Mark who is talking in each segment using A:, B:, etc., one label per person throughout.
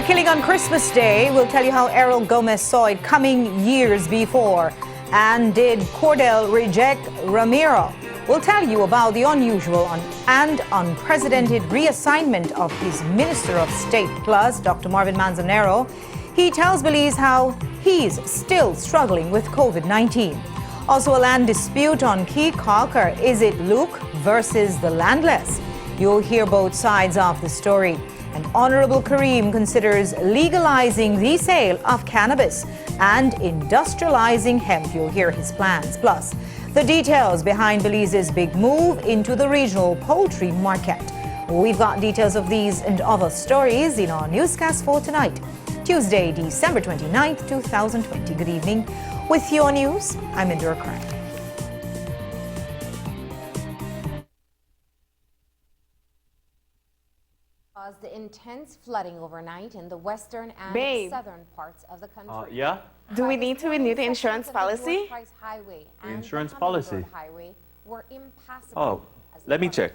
A: killing on Christmas Day. We'll tell you how Errol Gomez saw it coming years before. And did Cordell reject Ramiro? We'll tell you about the unusual and unprecedented reassignment of his Minister of State. Plus, Dr. Marvin Manzanero, he tells Belize how he's still struggling with COVID-19. Also, a land dispute on Key Calker. Is it Luke versus the landless? You'll hear both sides of the story. And Honorable Kareem considers legalizing the sale of cannabis and industrializing hemp. You'll hear his plans. Plus, the details behind Belize's big move into the regional poultry market. We've got details of these and other stories in our newscast for tonight, Tuesday, December 29th, 2020. Good evening. With your news, I'm Indira Craig.
B: The intense flooding overnight in the western and southern parts of the country.
C: Yeah?
D: Do we need to renew the insurance policy?
C: The insurance policy?
B: Were impassable.
C: Oh, let me check.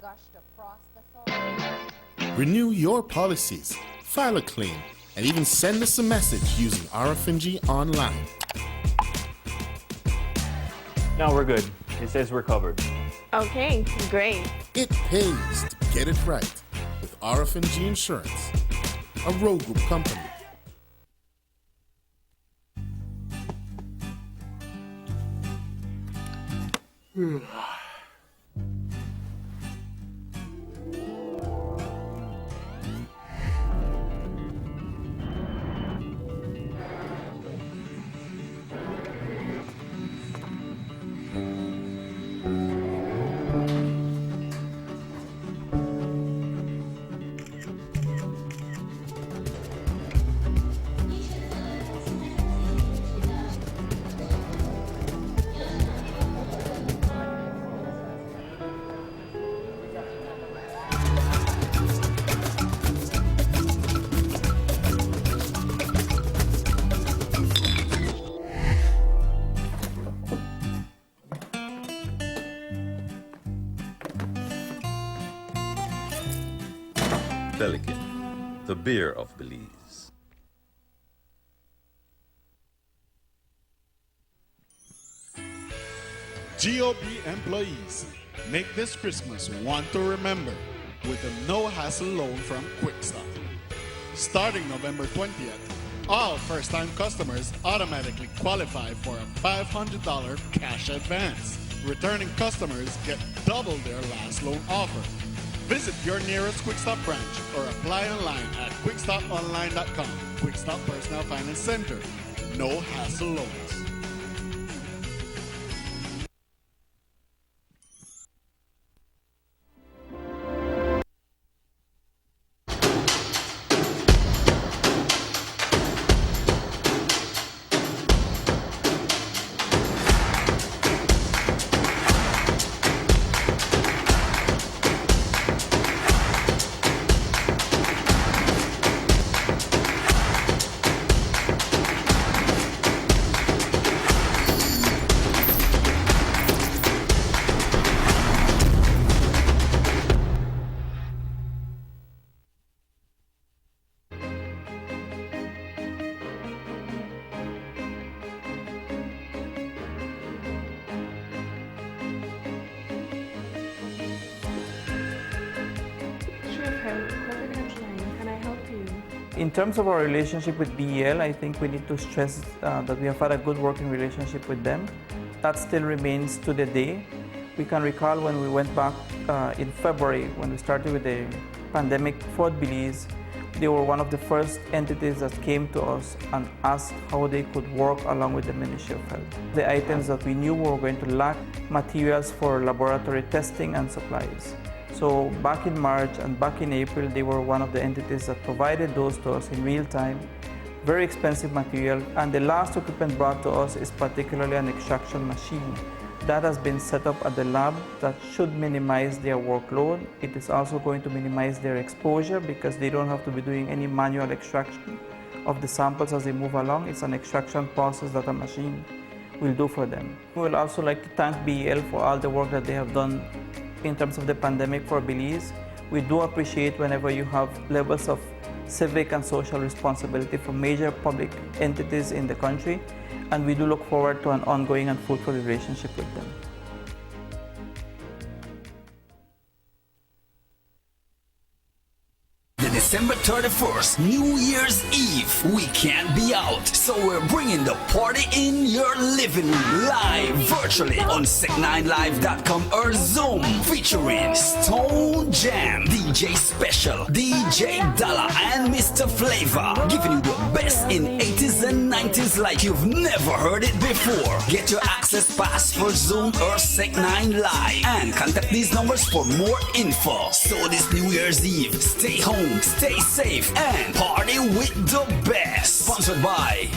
E: Renew your policies, file a claim, and even send us a message using RFNG online.
C: No, we're good. It says we're covered.
D: Okay, great.
E: It pays to get it right with RFNG Insurance, a road group company.
F: Delicate, the beer of Belize.
G: GOB employees, make this Christmas one to remember with a no-hassle loan from QuickStop. Starting November 20th, all first-time customers automatically qualify for a $500 cash advance. Returning customers get double their last loan offer. Visit your nearest QuickStop branch or apply online at quickstoponline.com. QuickStop Personal Finance Center. No hassle loans.
H: In terms of our relationship with BEL, I think we need to stress that we have had a good working relationship with them. That still remains to the day. We can recall when we went back in February, when we started with the pandemic for Belize, they were one of the first entities that came to us and asked how they could work along with the Ministry of Health. The items that we knew were going to lack materials for laboratory testing and supplies. So back in March and back in April, they were one of the entities that provided those to us in real time, very expensive material. And the last equipment brought to us is particularly an extraction machine. That has been set up at the lab that should minimize their workload. It is also going to minimize their exposure because they don't have to be doing any manual extraction of the samples as they move along. It's an extraction process that a machine will do for them. We would also like to thank BEL for all the work that they have done in terms of the pandemic for Belize. We do appreciate whenever you have levels of civic and social responsibility for major public entities in the country, and we do look forward to an ongoing and fruitful relationship with them.
I: December 31st, New Year's Eve, we can't be out, so we're bringing the party in your living room live virtually on sec9live.com or Zoom, featuring Stone Jam, DJ Special, DJ Dollar, and Mr. Flavor, giving you the best in 80s and 90s like you've never heard it before. Get your access pass for Zoom or Sec9 Live and contact these numbers for more info. So this New Year's Eve, stay home, stay safe, and party with the best. Sponsored by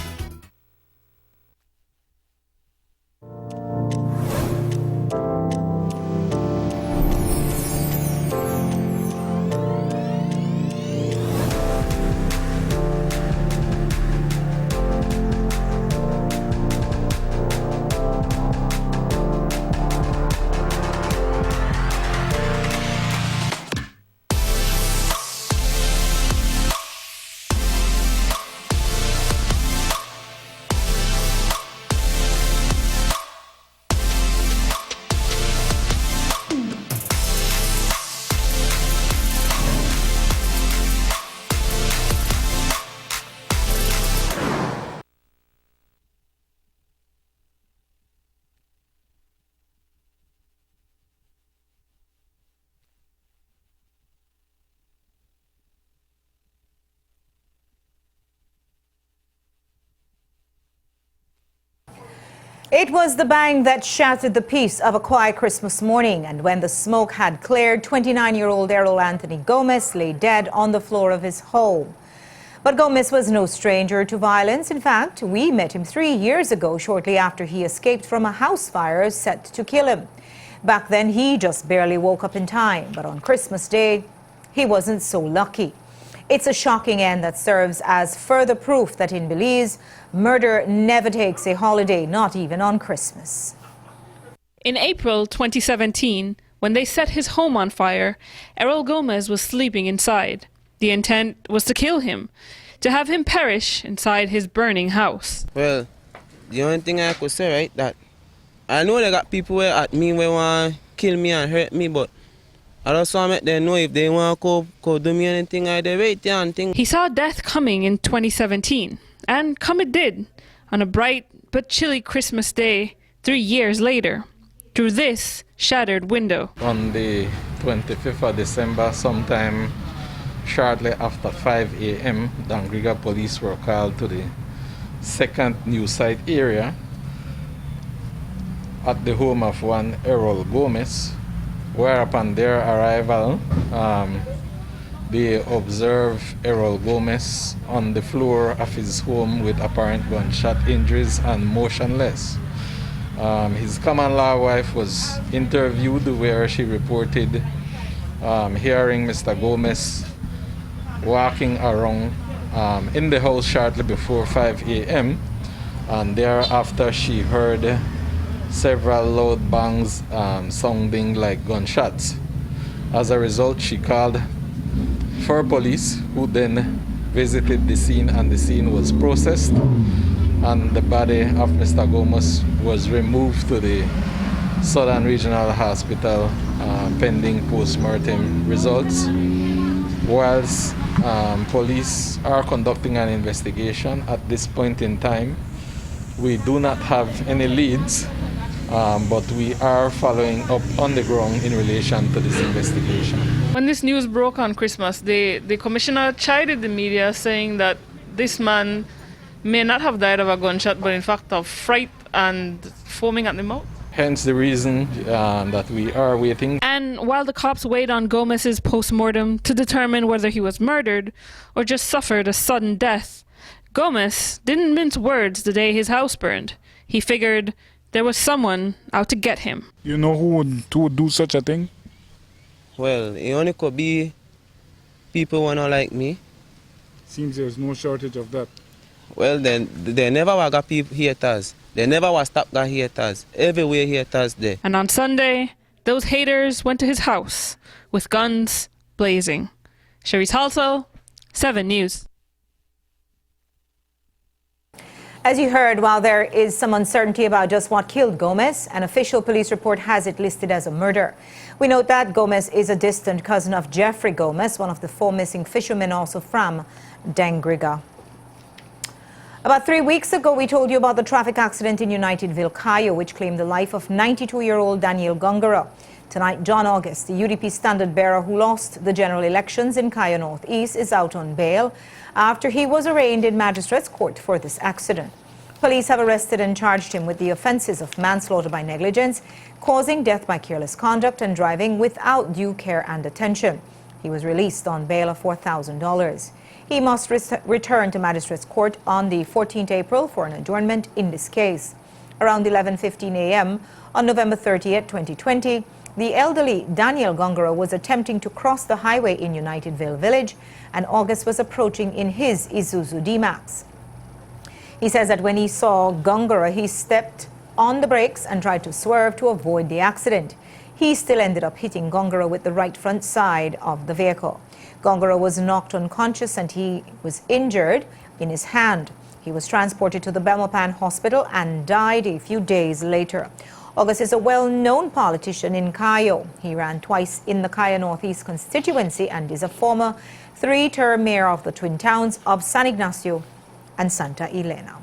A: It was the bang that shattered the peace of a quiet Christmas morning, and when the smoke had cleared, 29-year-old Errol Anthony Gomez lay dead on the floor of his home. But Gomez was no stranger to violence. In fact, we met him 3 years ago, shortly after he escaped from a house fire set to kill him. Back then, he just barely woke up in time, but on Christmas Day, he wasn't so lucky. It's a shocking end that serves as further proof that in Belize, murder never takes a holiday, not even on Christmas.
J: In April 2017, when they set his home on fire, Errol Gomez was sleeping inside. The intent was to kill him, to have him perish inside his burning house.
K: Well, the only thing I could say, right, that I know they got people at me who want to kill me and hurt me, but I just want to make them know if they want to go do me anything, I they wait there and think.
J: He saw death coming in 2017, and come it did, on a bright but chilly Christmas day 3 years later, through this shattered window.
L: On the 25th of December, sometime shortly after 5 a.m., Dangriga police were called to the second new site area at the home of one Errol Gomez, where upon their arrival, they observed Errol Gomez on the floor of his home with apparent gunshot injuries and motionless. His common-law wife was interviewed, where she reported hearing Mr. Gomez walking around in the house shortly before 5 a.m. and thereafter she heard several loud bangs sounding like gunshots. As a result, she called for police, who then visited the scene, and the scene was processed, and the body of Mr. Gomez was removed to the Southern Regional Hospital pending post-mortem results. Whilst police are conducting an investigation at this point in time, we do not have any leads, but we are following up on the ground in relation to this investigation.
J: When this news broke on Christmas, the commissioner chided the media, saying that this man may not have died of a gunshot, but in fact of fright and foaming at the mouth.
L: Hence the reason that we are waiting.
J: And while the cops wait on Gomez's post-mortem to determine whether he was murdered or just suffered a sudden death, Gomez didn't mince words the day his house burned. He figured there was someone out to get him.
M: You know who would do such a thing?
K: Well, it only could be people who don't like me.
M: Seems there's no shortage of that.
K: Well, then they never were got people haters. They never was stop got haters. Everywhere haters there.
J: And on Sunday, those haters went to his house with guns blazing. Cherise Halsell, 7 News.
A: As you heard, while there is some uncertainty about just what killed Gomez, an official police report has it listed as a murder. We note that Gomez is a distant cousin of Jeffrey Gomez, one of the 4 missing fishermen also from Dengriga. About 3 weeks ago, we told you about the traffic accident in Unitedville, Cayo, which claimed the life of 92-year-old Daniel Gongora. Tonight, John August, the UDP standard-bearer who lost the general elections in Cayo Northeast, is out on bail after he was arraigned in magistrate's court for this accident. Police have arrested and charged him with the offences of manslaughter by negligence, causing death by careless conduct, and driving without due care and attention. He was released on bail of $4,000. He must return to magistrate's court on the 14th April for an adjournment in this case. Around 11:15 a.m. on November 30th, 2020, the elderly Daniel Gongora was attempting to cross the highway in Unitedville Village, and August was approaching in his Isuzu D-Max. He says that when he saw Gongora, he stepped on the brakes and tried to swerve to avoid the accident. He still ended up hitting Gongora with the right front side of the vehicle. Gongora was knocked unconscious and he was injured in his hand. He was transported to the Belmopan Hospital and died a few days later. August is a well-known politician in Cayo. He ran twice in the Cayo Northeast constituency and is a former 3-term mayor of the twin towns of San Ignacio and Santa Elena.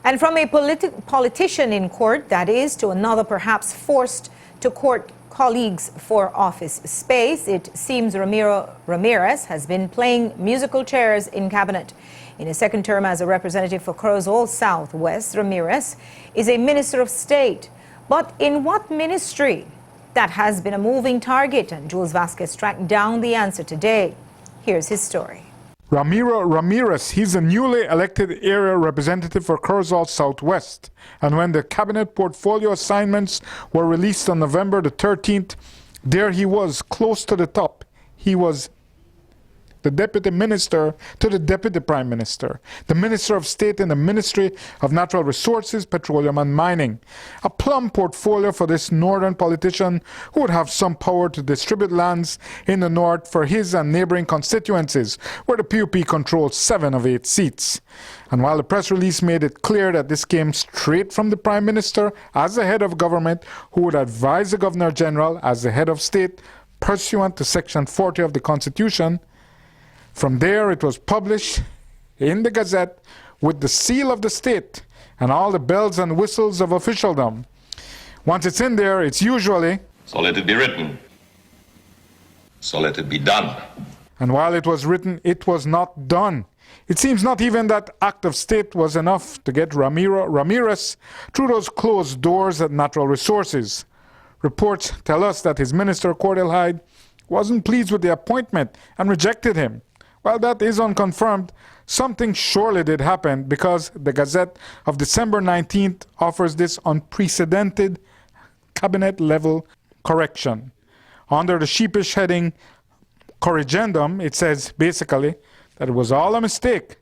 A: And from a politician in court, that is, to another perhaps forced to court colleagues for office space, it seems Ramirez has been playing musical chairs in cabinet. In his second term as a representative for Crozol Southwest, Ramirez is a minister of state. But in what ministry? That has been a moving target, and Jules Vasquez tracked down the answer today. Here's his story.
M: Ramiro Ramirez, he's a newly elected area representative for Crozol Southwest. And when the cabinet portfolio assignments were released on November the 13th, there he was, close to the top. He was the deputy minister to the deputy prime minister, the minister of state in the Ministry of Natural Resources, Petroleum and Mining. A plum portfolio for this northern politician who would have some power to distribute lands in the north for his and neighboring constituencies, where the PUP controls 7 of 8 seats. And while the press release made it clear that this came straight from the Prime Minister as the head of government, who would advise the Governor General as the head of state pursuant to Section 40 of the Constitution, from there it was published in the Gazette with the seal of the state and all the bells and whistles of officialdom. Once it's in there, it's usually,
N: so let it be written, so let it be done.
M: And while it was written, it was not done. It seems not even that act of state was enough to get Ramirez through those closed doors at Natural Resources. Reports tell us that his minister, Cordell Hyde, wasn't pleased with the appointment and rejected him. While that is unconfirmed, something surely did happen, because the Gazette of December 19th offers this unprecedented cabinet-level correction. Under the sheepish heading Corrigendum, it says basically that it was all a mistake.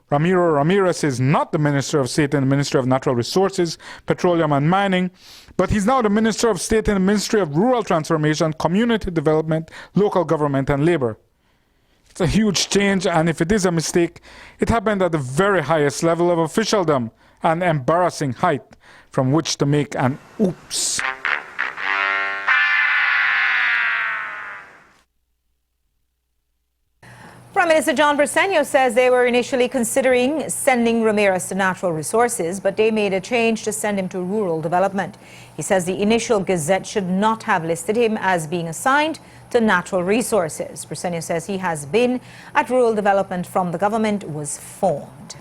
M: Ramiro Ramirez is not the Minister of State in the Ministry of Natural Resources, Petroleum and Mining, but he's now the Minister of State in the Ministry of Rural Transformation, Community Development, Local Government and Labor. It's a huge change, and if it is a mistake, it happened at the very highest level of officialdom, an embarrassing height from which to make an oops.
A: Prime Minister John Briceño says they were initially considering sending Ramirez to Natural Resources, but they made a change to send him to Rural Development. He says the initial Gazette should not have listed him as being assigned to Natural Resources. Briceño says he has been at Rural Development from the government was formed.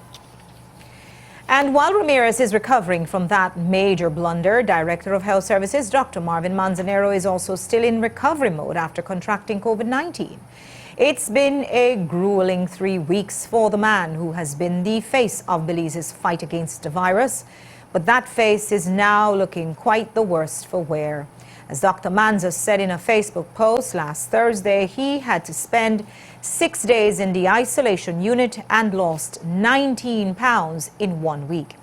A: And while Ramirez is recovering from that major blunder, Director of Health Services Dr. Marvin Manzanero is also still in recovery mode after contracting COVID-19. It's been a grueling 3 weeks for the man who has been the face of Belize's fight against the virus. But that face is now looking quite the worst for wear. As Dr. Manza said in a Facebook post last Thursday, he had to spend 6 days in the isolation unit and lost 19 pounds in 1 week.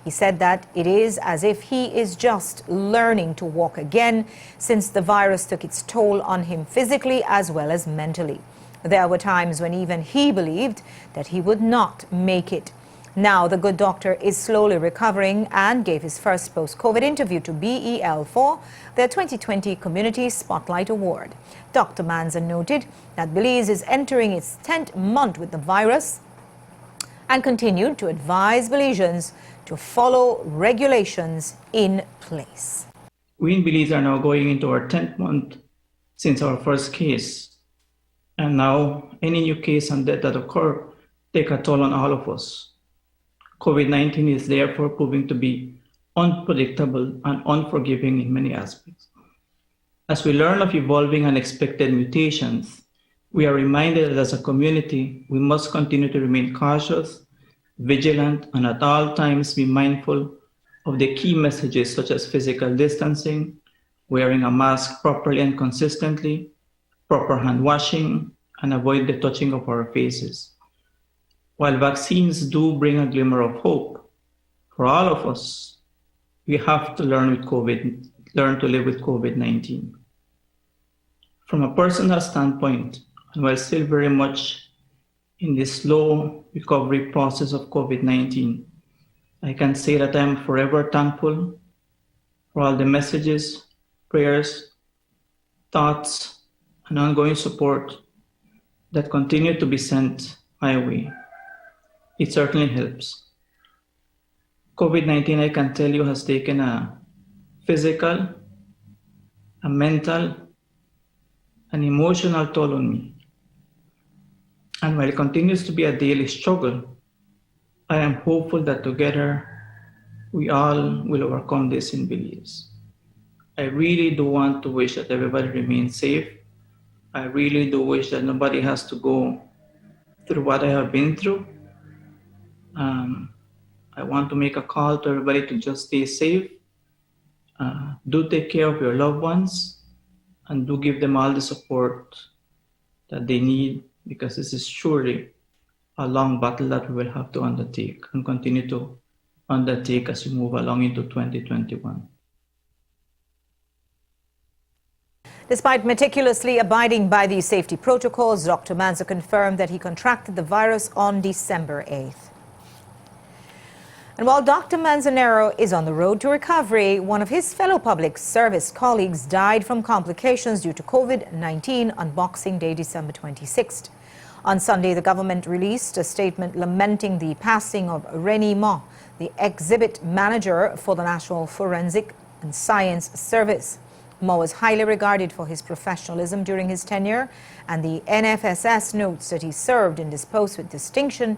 A: He said that it is as if he is just learning to walk again since the virus took its toll on him physically as well as mentally. There were times when even he believed that he would not make it. Now the good doctor is slowly recovering and gave his first post-COVID interview to BEL for their 2020 Community Spotlight Award. Dr. Manza noted that Belize is entering its 10th month with the virus and continued to advise Belizeans to follow regulations in place.
O: We in Belize are now going into our 10th month since our first case. And now any new case and death that occur take a toll on all of us. COVID-19 is therefore proving to be unpredictable and unforgiving in many aspects. As we learn of evolving and expected mutations, we are reminded that as a community, we must continue to remain cautious, vigilant, and at all times be mindful of the key messages such as physical distancing, wearing a mask properly and consistently, proper hand washing, and avoid the touching of our faces. While vaccines do bring a glimmer of hope, for all of us, we have to learn to live with COVID-19. From a personal standpoint, and while still very much in the slow recovery process of COVID-19, I can say that I am forever thankful for all the messages, prayers, thoughts, and ongoing support that continue to be sent my way. It certainly helps. COVID-19, I can tell you, has taken a physical, a mental, an emotional toll on me. And while it continues to be a daily struggle, I am hopeful that together we all will overcome this in Belize. I really do want to wish that everybody remains safe. I really do wish that nobody has to go through what I have been through. I want to make a call to everybody to just stay safe. Do take care of your loved ones and do give them all the support that they need, because this is surely a long battle that we will have to undertake and continue to undertake as we move along into 2021.
A: Despite meticulously abiding by these safety protocols, Dr. Manza confirmed that he contracted the virus on December 8th. And while Dr. Manzanero is on the road to recovery, one of his fellow public service colleagues died from complications due to COVID-19 on Boxing Day, December 26th. On Sunday, the government released a statement lamenting the passing of Rennie Ma, the exhibit manager for the National Forensic and Science Service. Ma was highly regarded for his professionalism during his tenure, and the NFSS notes that he served in this post with distinction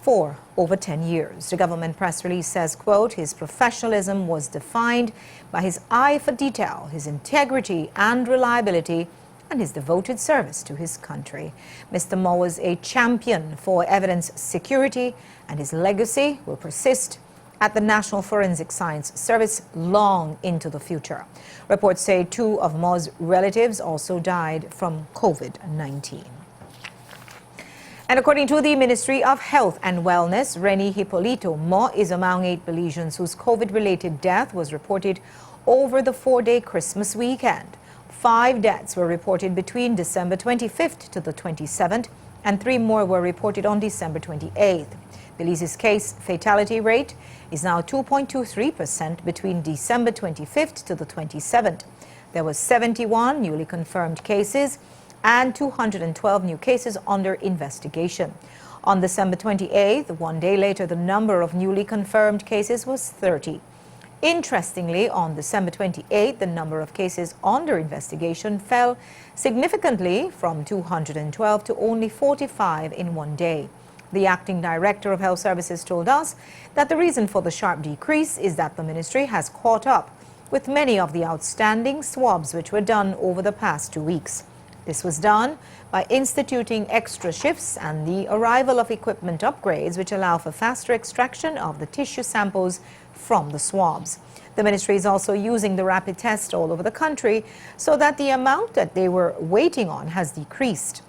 A: for over 10 years. The government press release says, quote, his professionalism was defined by his eye for detail, his integrity and reliability, and his devoted service to his country. Mr. Ma was a champion for evidence security, and his legacy will persist at the National Forensic Science Service long into the future. Reports say 2 of Ma's relatives also died from COVID-19. And according to the Ministry of Health and Wellness, Rennie Hippolito Ma is among 8 Belizeans whose COVID-related death was reported over the 4-day Christmas weekend. 5 deaths were reported between December 25th to the 27th, and 3 more were reported on December 28th. Belize's case fatality rate is now 2.23% between December 25th to the 27th. There were 71 newly confirmed cases and 212 new cases under investigation. On December 28th, 1 day later, the number of newly confirmed cases was 30. Interestingly, on December 28th, the number of cases under investigation fell significantly from 212 to only 45 in 1 day. The acting director of Health Services told us that the reason for the sharp decrease is that the ministry has caught up with many of the outstanding swabs which were done over the past 2 weeks. This was done by instituting extra shifts and the arrival of equipment upgrades which allow for faster extraction of the tissue samples from the swabs. The ministry is also using the rapid test all over the country so that the amount that they were waiting on has decreased.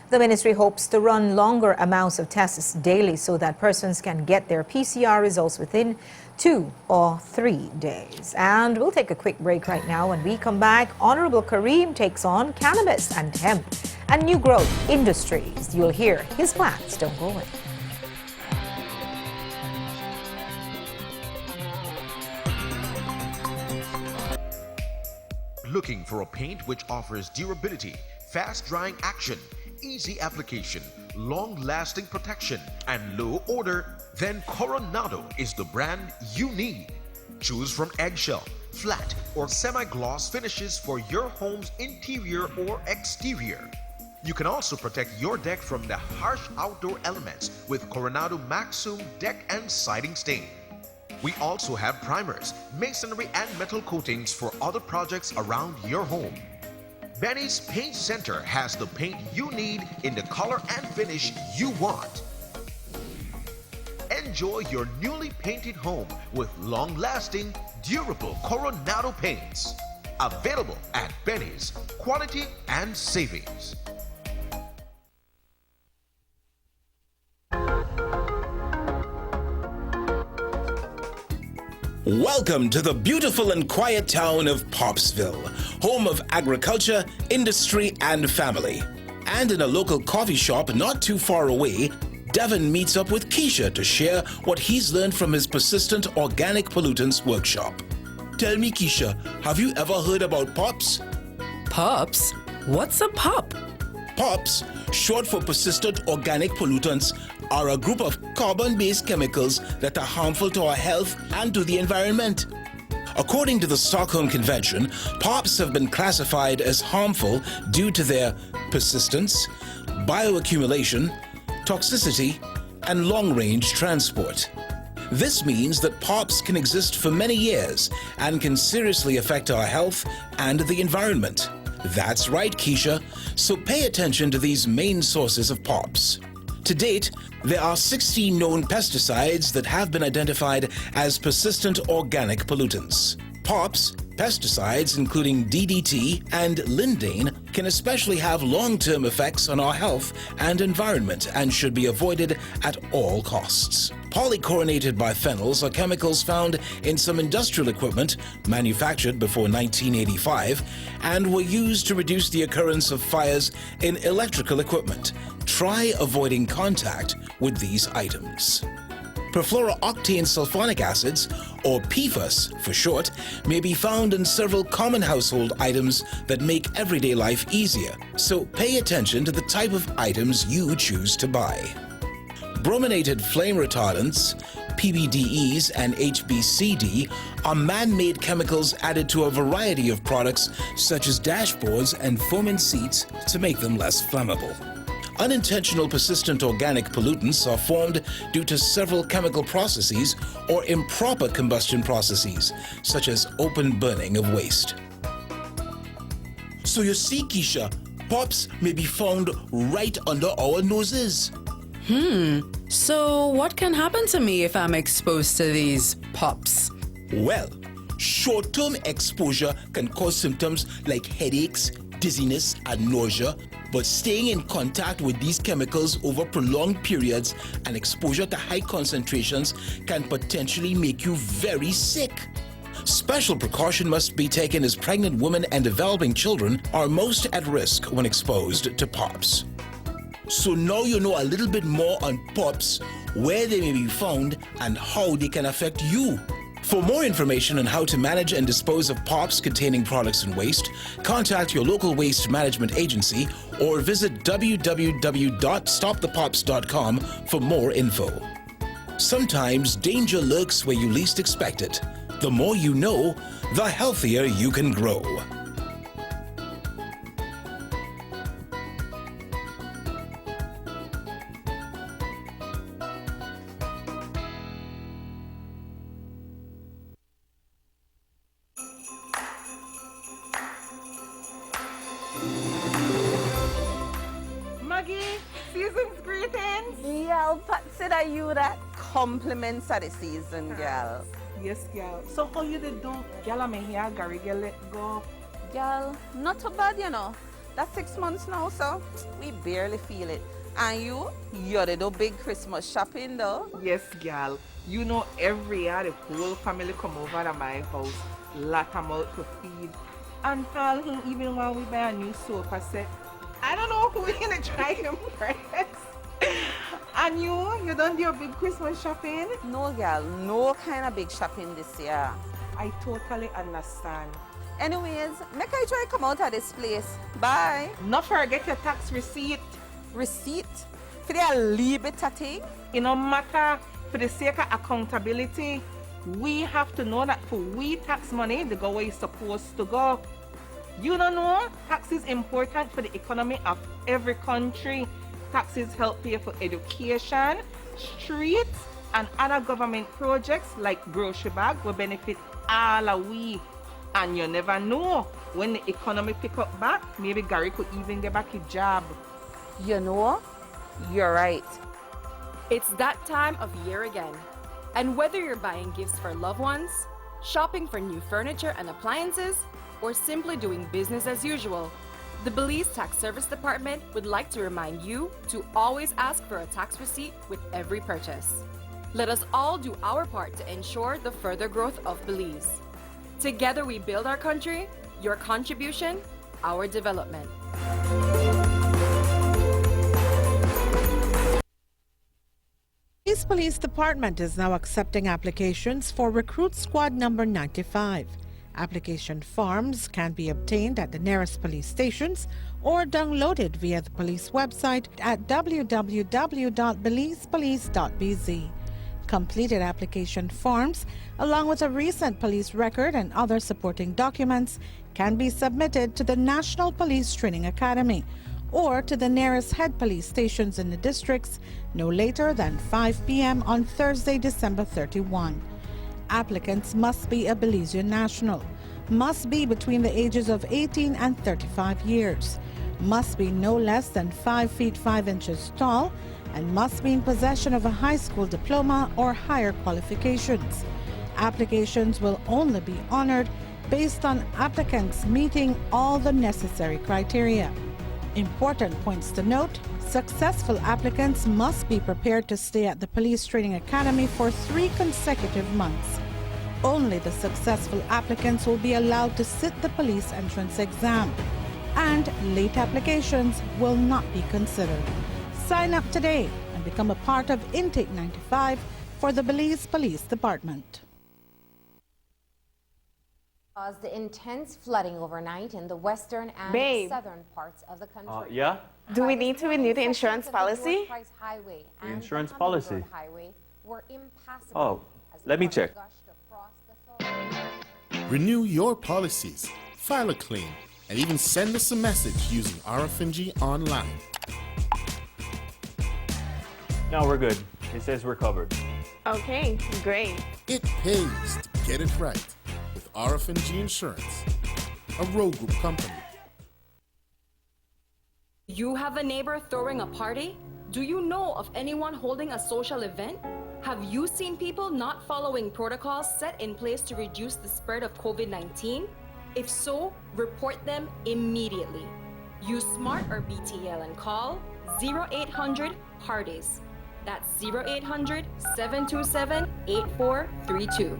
A: The ministry hopes to run longer amounts of tests daily so that persons can get their PCR results within 2 or 3 days. And we'll take a quick break right now. When we come back, Honorable Kareem takes on cannabis and hemp and new growth industries. You'll hear his plans. Don't go away.
P: Looking for a paint which offers durability, fast drying action, easy application, long-lasting protection, and low odor? Then Coronado is the brand you need. Choose from eggshell, flat, or semi-gloss finishes for your home's interior or exterior. You can also protect your deck from the harsh outdoor elements with Coronado Maxum deck and siding stain. We also have primers, masonry, and metal coatings for other projects around your home. Benny's Paint Center has the paint you need in the color and finish you want. Enjoy your newly painted home with long-lasting, durable Coronado paints. Available at Benny's. Quality and savings.
Q: Welcome to the beautiful and quiet town of Popsville, home of agriculture, industry, and family. And in a local coffee shop not too far away, Devin meets up with Keisha to share what he's learned from his persistent organic pollutants workshop. Tell me, Keisha, have you ever heard about POPs?
R: POPs? What's a POP?
Q: POPs, short for persistent organic pollutants, are a group of carbon-based chemicals that are harmful to our health and to the environment. According to the Stockholm Convention, POPs have been classified as harmful due to their persistence, bioaccumulation, toxicity, and long-range transport. This means that POPs can exist for many years and can seriously affect our health and the environment. That's right, Keisha. So pay attention to these main sources of POPs. To date, there are 16 known pesticides that have been identified as persistent organic pollutants. POPs, pesticides including DDT and lindane, can especially have long-term effects on our health and environment and should be avoided at all costs. Polychlorinated biphenyls are chemicals found in some industrial equipment manufactured before 1985 and were used to reduce the occurrence of fires in electrical equipment. Try avoiding contact with these items. Perfluorooctane sulfonic acids, or PFAS for short, may be found in several common household items that make everyday life easier, so pay attention to the type of items you choose to buy. Brominated flame retardants, PBDEs and HBCD, are man-made chemicals added to a variety of products such as dashboards and foaming seats to make them less flammable. Unintentional persistent organic pollutants are formed due to several chemical processes or improper combustion processes, such as open burning of waste. So you see, Keisha, POPs may be found right under our noses.
R: So what can happen to me if I'm exposed to these POPs?
Q: Well, short-term exposure can cause symptoms like headaches, dizziness, and nausea, but staying in contact with these chemicals over prolonged periods and exposure to high concentrations can potentially make you very sick. Special precaution must be taken as pregnant women and developing children are most at risk when exposed to POPs. So now you know a little bit more on POPs, where they may be found, and how they can affect you. For more information on how to manage and dispose of POPs containing products and waste, contact your local waste management agency or visit www.stopthepops.com for more info. Sometimes danger lurks where you least expect it. The more you know, the healthier you can grow.
S: Season's greetings. Y'all, consider you that compliments of the season, girl.
T: Yes, girl. So how you did do? Girl, I'm here, Gary, girl, let go.
S: Girl, not too bad, you know. That's 6 months now, so we barely feel it. And you did do big Christmas shopping, though.
T: Yes, girl. You know, every year the whole family come over to my house, lot them out to feed. And for who even when we buy a new sofa set, I don't know we gonna try to impress. And you don't do your big Christmas shopping?
S: No, girl, no kind of big shopping this year.
T: I totally understand.
S: Anyways, make I try come out of this place. Bye.
T: Not forget your tax receipt.
S: Receipt? For the leave it a thing?
T: It no matter, for the sake of accountability, we have to know that for we tax money, the go where it's supposed to go. You don't know? Tax is important for the economy of every country. Taxes help pay for education, streets, and other government projects like grocery bag will benefit all of we. And you never know, when the economy pick up back, maybe Gary could even get back his job.
S: You know, you're right.
U: It's that time of year again. And whether you're buying gifts for loved ones, shopping for new furniture and appliances, or simply doing business as usual, the Belize Tax Service Department would like to remind you to always ask for a tax receipt with every purchase. Let us all do our part to ensure the further growth of Belize. Together we build our country, your contribution, our development.
V: Belize Police Department is now accepting applications for Recruit Squad number 95. Application forms can be obtained at the nearest police stations or downloaded via the police website at www.belizepolice.bz. Completed application forms, along with a recent police record and other supporting documents, can be submitted to the National Police Training Academy or to the nearest head police stations in the districts no later than 5 p.m. on Thursday, December 31. Applicants must be a Belizean national, must be between the ages of 18 and 35 years, must be no less than 5 feet 5 inches tall, and must be in possession of a high school diploma or higher qualifications. Applications will only be honored based on applicants meeting all the necessary criteria. Important points to note: successful applicants must be prepared to stay at the Police Training Academy for 3 consecutive months. Only the successful applicants will be allowed to sit the police entrance exam, and late applications will not be considered. Sign up today and become a part of Intake 95 for the Belize Police Department.
B: Caused the intense flooding overnight in the western and southern parts of the country.
C: Yeah?
D: Do we need to renew the insurance policy?
C: The insurance policy?
B: Were impassable.
C: Oh, let me check.
E: Renew your policies, file a claim, and even send us a message using RFNG online.
C: No, we're good. It says we're covered.
D: Okay, great.
E: It pays to get it right with RFNG Insurance, a road group company.
U: You have a neighbor throwing a party? Do you know of anyone holding a social event? Have you seen people not following protocols set in place to reduce the spread of COVID-19? If so, report them immediately. Use SMART or BTL and call 0800-PARTIES. That's 0800-727-8432.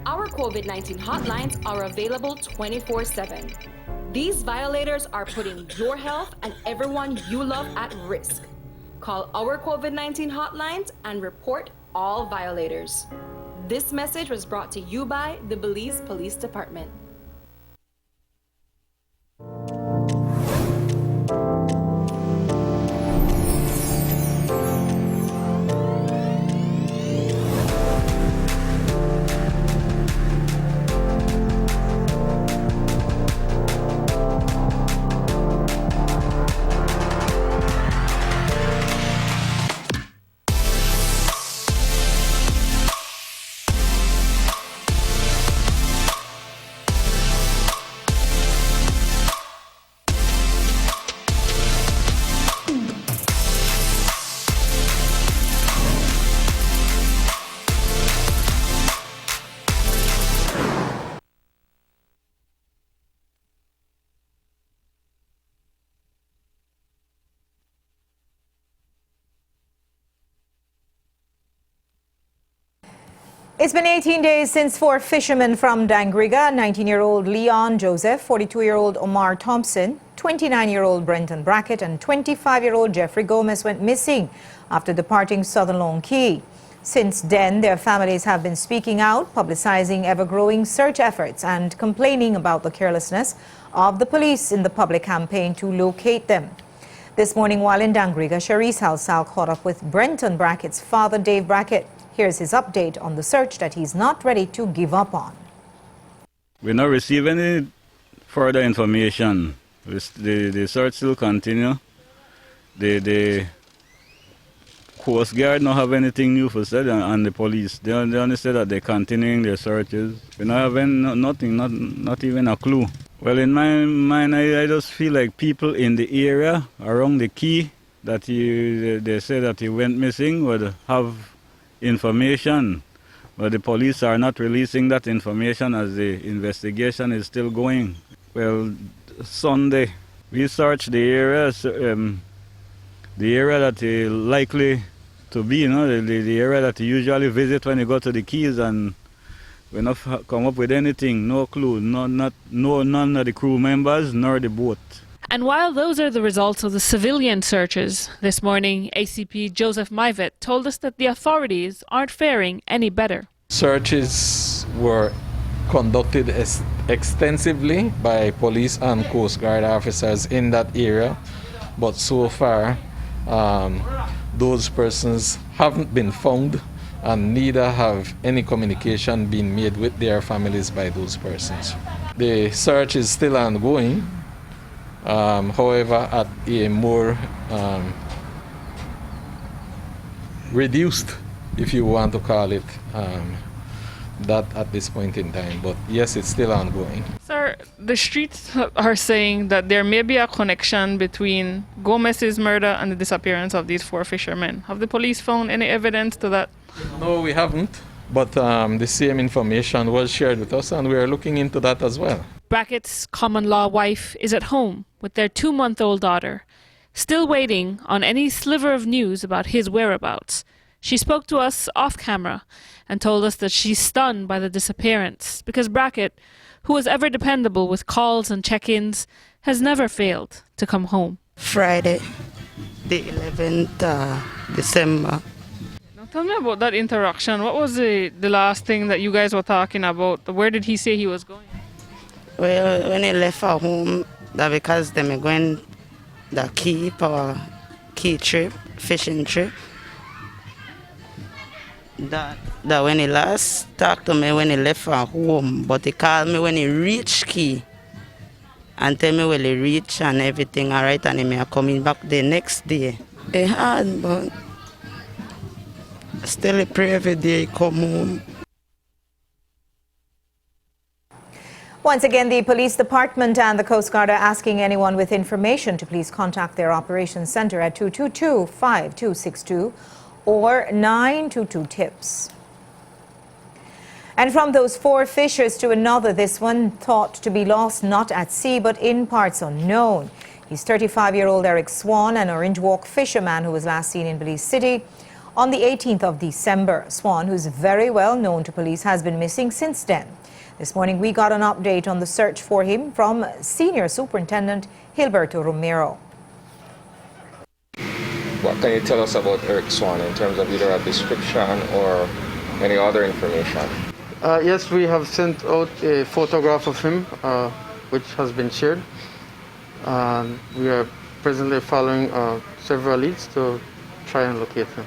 U: Our COVID-19 hotlines are available 24/7. These violators are putting your health and everyone you love at risk. Call our COVID-19 hotlines and report all violators. This message was brought to you by the Belize Police Department.
A: It's been 18 days since 4 fishermen from Dangriga, 19-year-old Leon Joseph, 42-year-old Omar Thompson, 29-year-old Brenton Brackett, and 25-year-old Jeffrey Gomez went missing after departing Southern Long Key. Since then, their families have been speaking out, publicizing ever-growing search efforts and complaining about the carelessness of the police in the public campaign to locate them. This morning, while in Dangriga, Sharice Halsal caught up with Brenton Brackett's father, Dave Brackett. Here's his update on the search that he's not ready to give up on.
F: We not receive any further information. The search still continue. The Coast Guard don't have anything new for said, and the police. They only say that they're continuing their searches. We not have nothing, not even a clue. Well, in my mind, I just feel like people in the area around the key that they say that he went missing would have information, but the police are not releasing that information as the investigation is still going. Well, Sunday we searched the area that he likely to be, the area that you usually visit when you go to the Keys, and we not come up with anything, no clue, none of the crew members nor the boat.
J: And while those are the results of the civilian searches, this morning ACP Joseph Maivet told us that the authorities aren't faring any better.
L: Searches were conducted extensively by police and Coast Guard officers in that area, but so far those persons haven't been found, and neither have any communication been made with their families by those persons. The search is still ongoing. However, at a more reduced, if you want to call it, that at this point in time. But yes, it's still ongoing.
J: Sir, the streets are saying that there may be a connection between Gomez's murder and the disappearance of these 4 fishermen. Have the police found any evidence to that?
L: No, we haven't. But the same information was shared with us, and we are looking into that as well.
J: Brackett's common-law wife is at home with their 2-month-old daughter, still waiting on any sliver of news about his whereabouts. She spoke to us off-camera and told us that she's stunned by the disappearance because Brackett, who was ever dependable with calls and check-ins, has never failed to come home.
G: Friday, the 11th December.
J: Now tell me about that interaction. What was the last thing that you guys were talking about? Where did he say he was going?
G: Well, when he left our home, that because they were going the key for key trip, fishing trip. That when he last talked to me when he left our home, but he called me when he reached key and tell me when he reached and everything all right, and he may coming back the next day. He had, but still I pray every day he come home.
A: Once again, the police department and the Coast Guard are asking anyone with information to please contact their operations center at 222-5262 or 922-TIPS. And from those 4 fishers to another, this one thought to be lost not at sea but in parts unknown. He's 35-year-old Eric Swan, an Orange Walk fisherman who was last seen in Belize City on the 18th of December. Swan, who's very well known to police, has been missing since then. This morning, we got an update on the search for him from Senior Superintendent Gilberto Romero.
W: What can you tell us about Eric Swan in terms of either a description or any other information?
X: Yes, we have sent out a photograph of him, which has been shared. We are presently following several leads to try and locate him.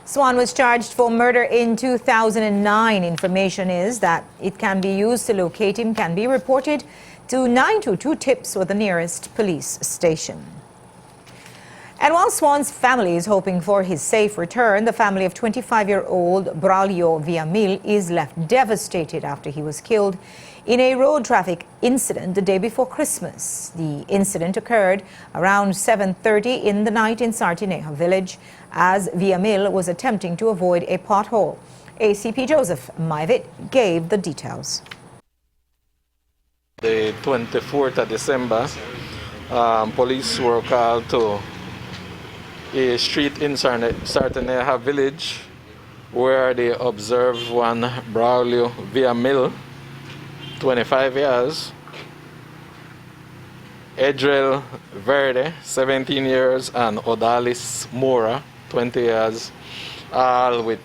A: Swan was charged for murder in 2009. Information is that it can be used to locate him can be reported to 922-TIPS or the nearest police station. And while Swan's family is hoping for his safe return, the family of 25-year-old Braulio Villamil is left devastated after he was killed in a road traffic incident the day before Christmas. The incident occurred around 7:30 in the night in Sartineja village as Villamil was attempting to avoid a pothole. ACP Joseph Maivet gave the details.
L: The 24th of December, police were called to a street in Sartaneja village where they observed one Braulio Villamil, 25 years, Edrel Verde, 17 years, and Odalis Mora, 20 years, all with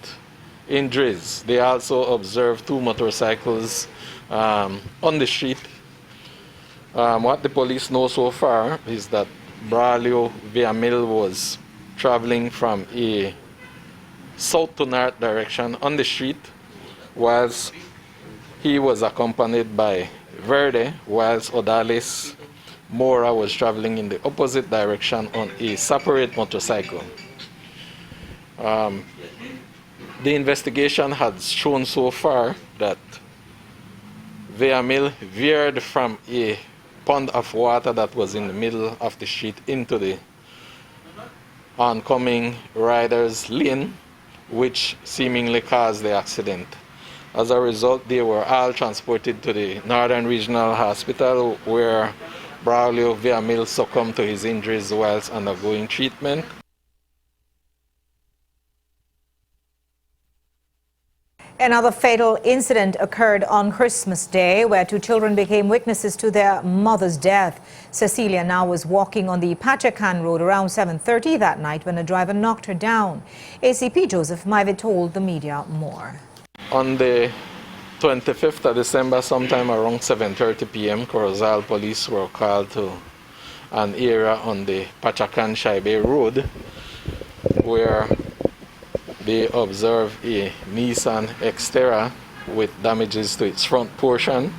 L: injuries. They also observed 2 motorcycles on the street. What the police know so far is that Braulio Villamil was traveling from a south to north direction on the street, whilst he was accompanied by Verde, whilst Odalis Mora was traveling in the opposite direction on a separate motorcycle. The investigation has shown so far that Villamil veered from a pond of water that was in the middle of the street into the oncoming rider's lane, which seemingly caused the accident. As a result, they were all transported to the Northern Regional Hospital, where Braulio Villamil succumbed to his injuries whilst undergoing treatment.
A: Another fatal incident occurred on Christmas Day, where 2 children became witnesses to their mother's death. Cecilia now was walking on the Pachacan Road around 7:30 that night when a driver knocked her down. ACP Joseph Maivid told the media more.
L: On the 25th of December, sometime around 7:30 p.m., Corozal police were called to an area on the Pachacan-Shaibe Road where they observed a Nissan Xterra with damages to its front portion.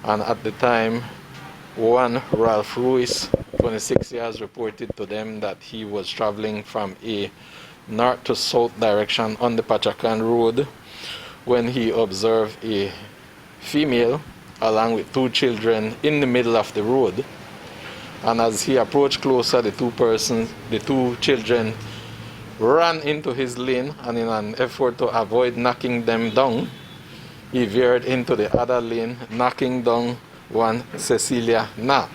L: And at the time, one Ralph Ruiz, 26 years, reported to them that he was traveling from a north to south direction on the Pachacan Road when he observed a female along with 2 children in the middle of the road. And as he approached closer, the 2 children ran into his lane, and in an effort to avoid knocking them down, he veered into the other lane, knocking down one Cecilia Na.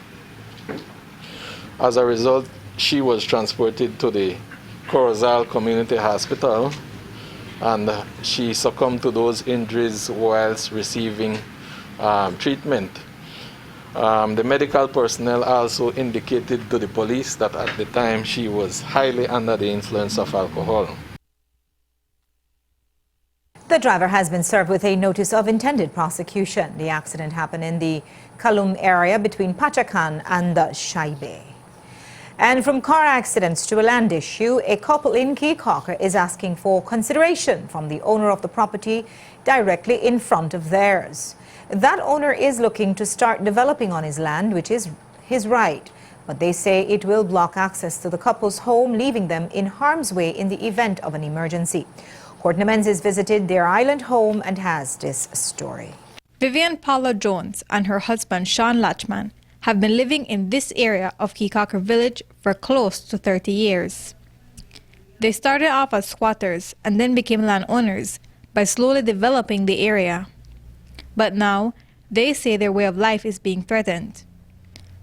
L: As a result, she was transported to the Corozal Community Hospital, and she succumbed to those injuries whilst receiving treatment. The medical personnel also indicated to the police that at the time she was highly under the influence of alcohol.
A: The driver has been served with a notice of intended prosecution. The accident happened in the Kalum area between Pachacan and the Shaibe. And from car accidents to a land issue, a couple in Keokuk is asking for consideration from the owner of the property directly in front of theirs. That owner is looking to start developing on his land, which is his right. But they say it will block access to the couple's home, leaving them in harm's way in the event of an emergency. Courtney Menzies visited their island home and has this story.
H: Vivian Paula Jones and her husband Sean Latchman have been living in this area of Keokuk Village for close to 30 years. They started off as squatters and then became landowners by slowly developing the area. But now, they say their way of life is being threatened.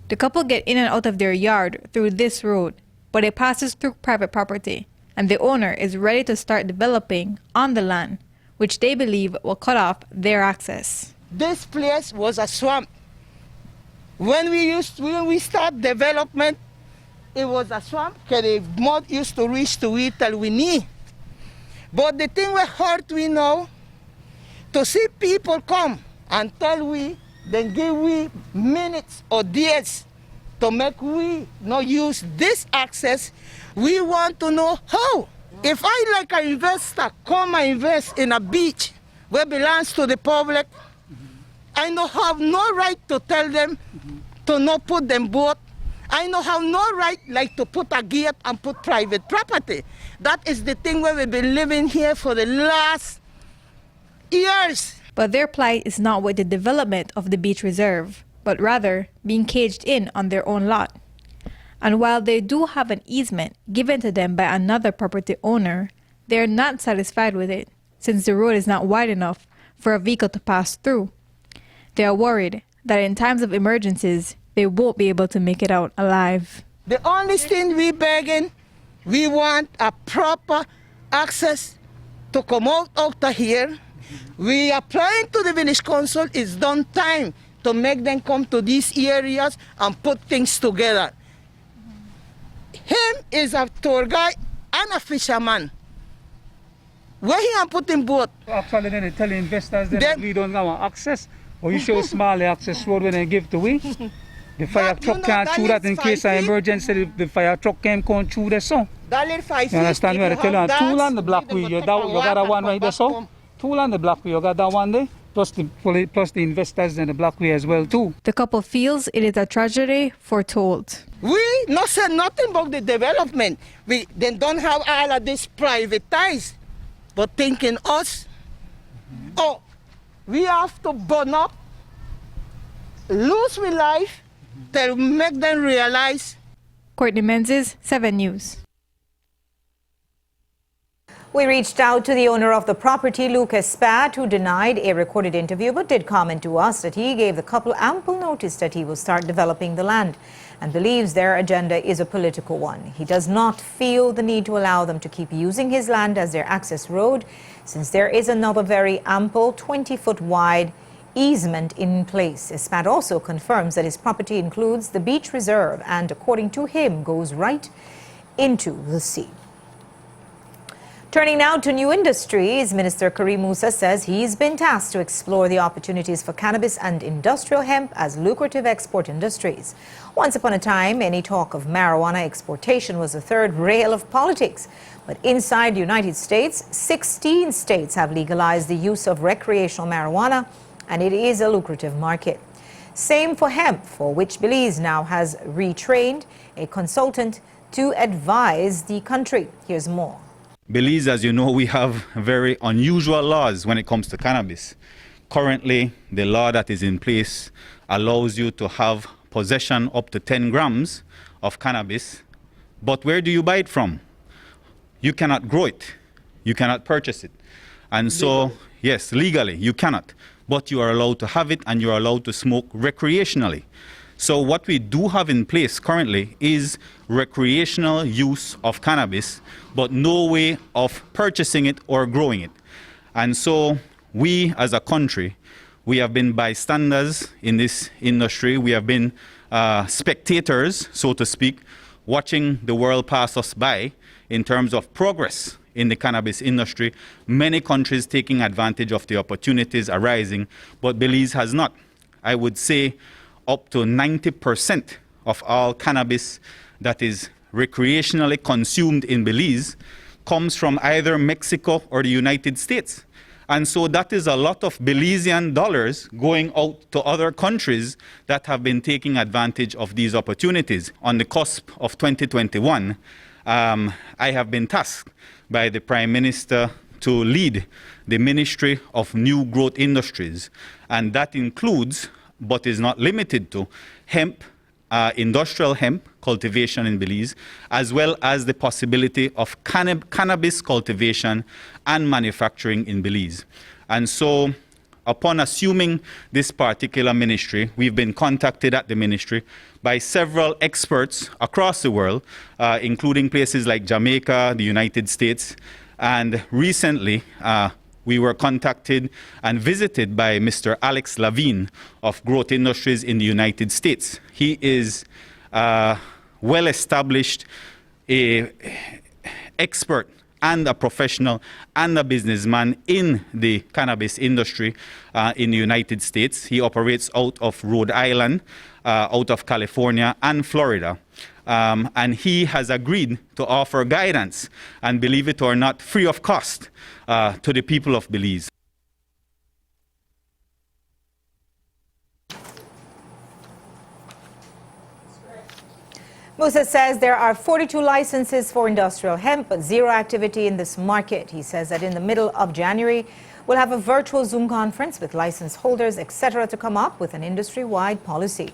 H: The couple get in and out of their yard through this road, but it passes through private property, and the owner is ready to start developing on the land, which they believe will cut off their access.
I: This place was a swamp. When we start development, it was a swamp because the mud used to reach to it till we knee. But the thing that hurt we now, to see people come and tell we, then give we minutes or days to make we not use this access, we want to know how. If I, like an investor, come and invest in a beach where belongs to the public, I don't have no right to tell them to not put them boat. I don't have no right like to put a gate and put private property. That is the thing where we've been living here for the last years.
H: But their plight is not with the development of the beach reserve, but rather being caged in on their own lot. And while they do have an easement given to them by another property owner, they are not satisfied with it, since the road is not wide enough for a vehicle to pass through. They are worried that in times of emergencies, they won't be able to make it out alive.
I: The only thing we begging We want a proper access to come out of here. We applying to the village council. It's done time to make them come to these areas and put things together. Him is a tour guide and a fisherman. Where he am putting boat?
K: Actually, then they tell the investors that we don't have access, or you show small access road when they give to we. The fire truck can't through that in case of emergency. The fire truck can't come through there, so.
I: That little 5 feet.
K: You understand me? I tell you, tool on the block wheel. You got that one right there, so. Tool on the block wheel. You got that one there. Plus the investors in the block wheel as well too.
H: The couple feels it is a tragedy foretold.
I: We not say nothing about the development. We then don't have all of this privatized. But thinking us, oh, we have to burn up, lose with life, to make them realize.
H: Courtney Menzies, 7 News.
A: We reached out to the owner of the property, Lucas Spat, who denied a recorded interview but did comment to us that he gave the couple ample notice that he will start developing the land and believes their agenda is a political one. He does not feel the need to allow them to keep using his land as their access road, since there is another very ample 20-foot wide easement in place. Spat also confirms that his property includes the beach reserve and, according to him, goes right into the sea. Turning now to new industries, Minister Karim Musa says he's been tasked to explore the opportunities for cannabis and industrial hemp as lucrative export industries. Once upon a time, any talk of marijuana exportation was the third rail of politics. But inside the United States, 16 states have legalized the use of recreational marijuana, and it is a lucrative market. Same for hemp, for which Belize now has retrained a consultant to advise the country. Here's more.
M: Belize, as you know, we have very unusual laws when it comes to cannabis. Currently, the law that is in place allows you to have possession up to 10 grams of cannabis. But where do you buy it from? You cannot grow it. You cannot purchase it. And so, yes, legally, you cannot. But you are allowed to have it and you are allowed to smoke recreationally. So what we do have in place currently is recreational use of cannabis, but no way of purchasing it or growing it. And so we as a country, we have been bystanders in this industry. We have been spectators, so to speak, watching the world pass us by in terms of progress in the cannabis industry. Many countries taking advantage of the opportunities arising, but Belize has not. I would say up to 90% of all cannabis that is recreationally consumed in Belize comes from either Mexico or the United States. And so that is a lot of Belizean dollars going out to other countries that have been taking advantage of these opportunities. On the cusp of 2021, I have been tasked by the Prime Minister to lead the Ministry of New Growth Industries, and that includes, but is not limited to, hemp, industrial hemp cultivation in Belize, as well as the possibility of cannabis cultivation and manufacturing in Belize. And so, upon assuming this particular ministry, we've been contacted at the ministry by several experts across the world, including places like Jamaica, the United States, and recently, we were contacted and visited by Mr. Alex Lavine of Growth Industries in the United States. He is well-established expert and a professional and a businessman in the cannabis industry in the United States. He operates out of Rhode Island, out of California and Florida. And he has agreed to offer guidance, and believe it or not, free of cost to the people of Belize.
A: Musa says there are 42 licenses for industrial hemp, but zero activity in this market. He says that in the middle of January, we'll have a virtual Zoom conference with license holders, etc., to come up with an industry-wide policy.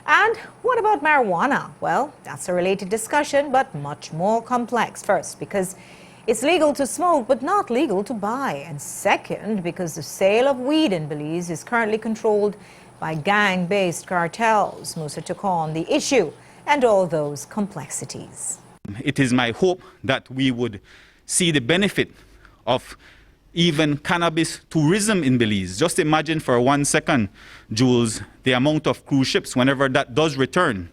A: And what about marijuana? Well, that's a related discussion, but much more complex. First, because it's legal to smoke, but not legal to buy. And second, because the sale of weed in Belize is currently controlled by gang-based cartels. Musa took on the issue and all those complexities.
M: it is my hope that we would see the benefit of even cannabis tourism in Belize. Just imagine for 1 second, Jules, the amount of cruise ships, whenever that does return,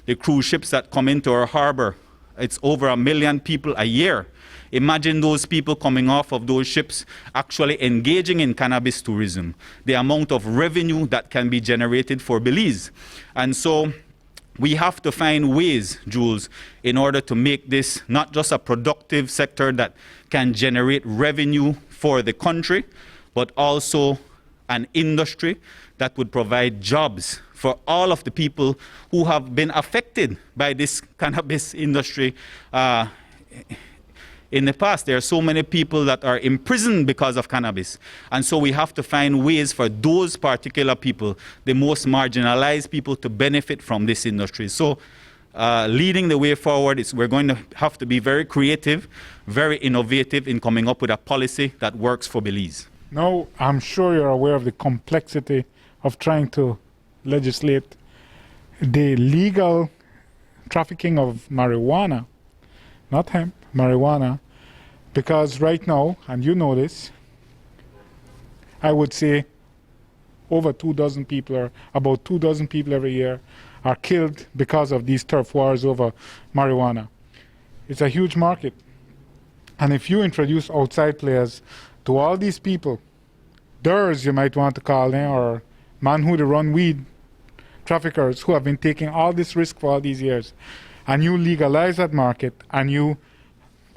M: the cruise ships that come into our harbor, it's over 1 million people a year. Imagine those people coming off of those ships actually engaging in cannabis tourism, the amount of revenue that can be generated for Belize. And so we have to find ways, Jules, in order to make this not just a productive sector that can generate revenue for the country, but also an industry that would provide jobs for all of the people who have been affected by this cannabis industry in the past. There are so many people that are imprisoned because of cannabis. And so we have to find ways for those particular people, the most marginalized people, to benefit from this industry. So leading the way forward is we're going to have to be very creative, very innovative in coming up with a policy that works for Belize.
N: Now, I'm sure you're aware of the complexity of trying to legislate the legal trafficking of marijuana, not hemp, marijuana, because right now, and you know this, I would say over 2,000 people, or about 2,000 people every year, are killed because of these turf wars over marijuana. It's a huge market. And if you introduce outside players to all these people, DERs you might want to call them, or man who run weed traffickers who have been taking all this risk for all these years, and you legalize that market and you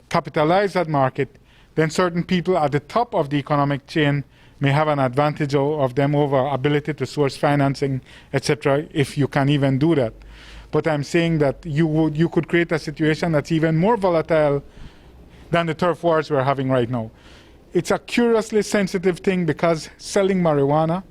N: capitalize that market, then certain people at the top of the economic chain may have an advantage of them over ability to source financing, etc., if you can even do that. But I'm saying that you could create a situation that's even more volatile than the turf wars we're having right now. It's a curiously sensitive thing because selling marijuana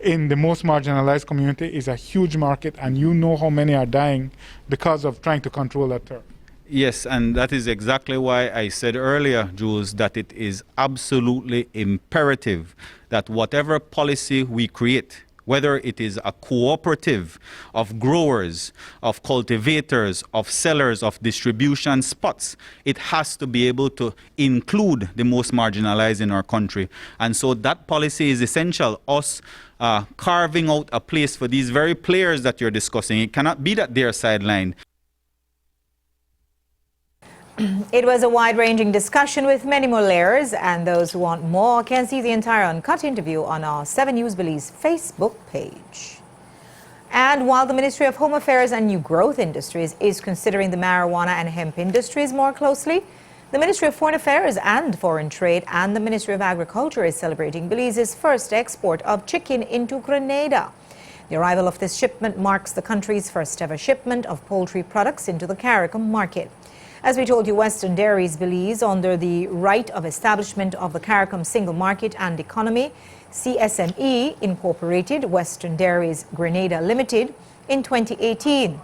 N: in the most marginalized community is a huge market, and you know how many are dying because of trying to control that turf.
M: Yes, and that is exactly why I said earlier, Jules, that it is absolutely imperative that whatever policy we create, whether it is a cooperative of growers, of cultivators, of sellers, of distribution spots, it has to be able to include the most marginalized in our country. And so that policy is essential, us carving out a place for these very players that you're discussing. It cannot be that they're sidelined.
A: It was a wide-ranging discussion with many more layers, and those who want more can see the entire uncut interview on our 7 News Belize Facebook page. And while the Ministry of Home Affairs and New Growth Industries is considering the marijuana and hemp industries more closely, the Ministry of Foreign Affairs and Foreign Trade and the Ministry of Agriculture is celebrating Belize's first export of chicken into Grenada. The arrival of this shipment marks the country's first ever shipment of poultry products into the CARICOM market. As we told you, Western Dairies Belize, under the right of establishment of the CARICOM Single Market and Economy, CSME, incorporated Western Dairies Grenada Limited in 2018.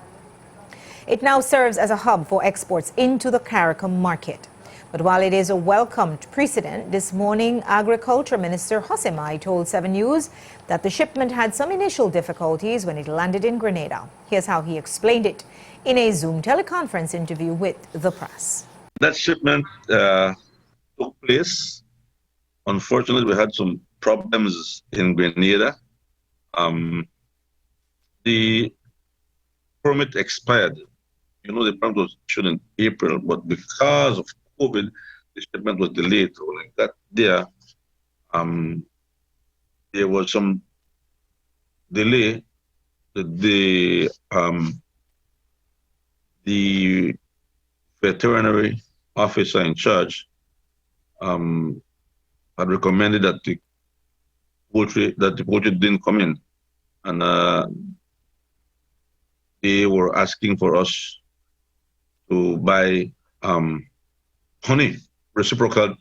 A: It now serves as a hub for exports into the CARICOM market. But while it is a welcomed precedent, this morning Agriculture Minister Hosemai told 7 News that the shipment had some initial difficulties when it landed in Grenada. Here's how he explained it in a Zoom teleconference interview with the press.
O: That shipment took place. Unfortunately, we had some problems in Grenada. The permit expired. You know, the permit was issued in April, but because of COVID, the shipment was delayed. So like that there was some delay. The veterinary officer in charge had recommended that the poultry didn't come in, and they were asking for us to buy honey, reciprocal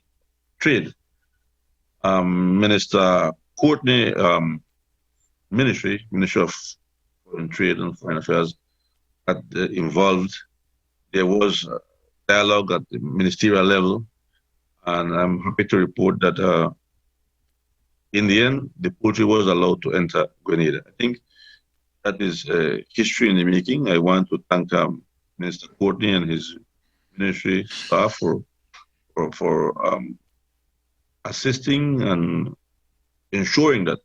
O: trade. Minister Courtney, Ministry of Foreign Trade and Foreign Affairs, involved. There was dialogue at the ministerial level, and I'm happy to report that in the end, the poultry was allowed to enter Grenada. I think that is history in the making. I want to thank Minister Courtney and his ministry staff for assisting and ensuring that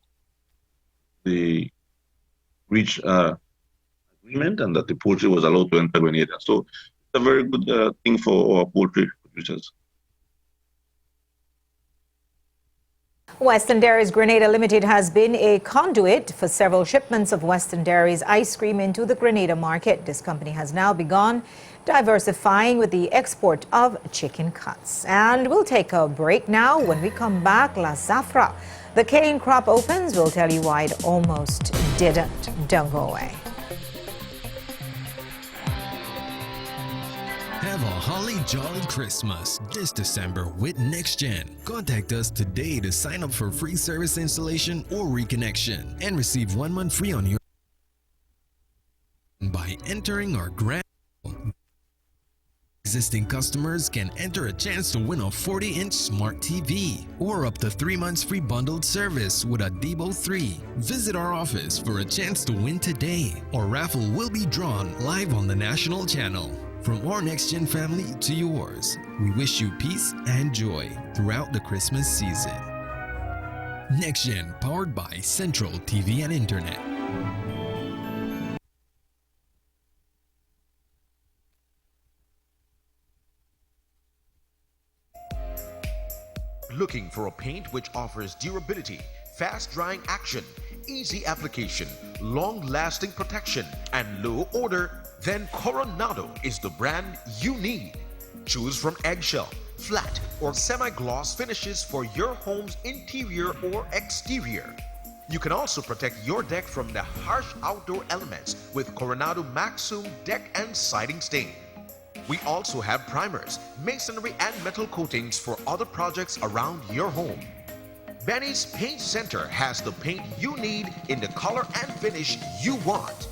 O: they reach agreement and that the poultry was allowed to enter Grenada. So it's a very good thing for our poultry producers.
A: Western Dairies Grenada Limited has been a conduit for several shipments of Western Dairies ice cream into the Grenada market. This company has now begun diversifying with the export of chicken cuts. And we'll take a break now. When we come back, La Zafra, the cane crop opens. We'll tell you why it almost didn't. Don't go away.
P: Have a holly jolly Christmas this December with NextGen. Contact us today to sign up for free service installation or reconnection and receive 1 month free on your by entering our grand. Existing customers can enter a chance to win a 40-inch smart TV or up to 3 months free bundled service with a Debo 3. Visit our office for a chance to win today. Our raffle will be drawn live on the national channel. From our NextGen family to yours, we wish you peace and joy throughout the Christmas season. NextGen, powered by Central TV and Internet.
Q: Looking for a paint which offers durability, fast drying action, easy application, long-lasting protection, and low odor? Then Coronado is the brand you need. Choose from eggshell, flat, or semi-gloss finishes for your home's interior or exterior. You can also protect your deck from the harsh outdoor elements with Coronado Maxum deck and siding stain. We also have primers, masonry, and metal coatings for other projects around your home. Benny's Paint Center has the paint you need in the color and finish you want.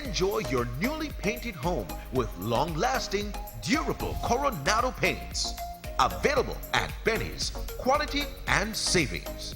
Q: Enjoy your newly painted home with long-lasting, durable Coronado paints. Available at Benny's. Quality and savings.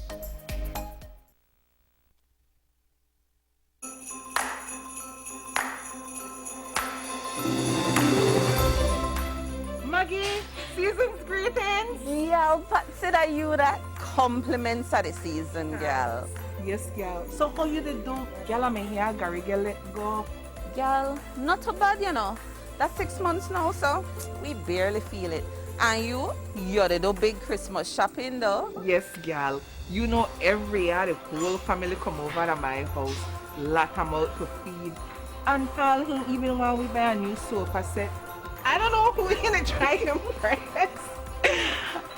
S: Maggie, season's greetings. Yeah, Patsy, that you that compliments of the season, girl.
I: Yes, girl. So how you did do? Girl, I'm here, Gary, girl, let go.
S: Girl, not too bad, you know. That's 6 months now, so we barely feel it. And you did do big Christmas shopping, though.
I: Yes, girl. You know, every year the whole family come over to my house, lot them out to feed. And tell him even when we buy a new sofa set, I don't know who gonna try him first.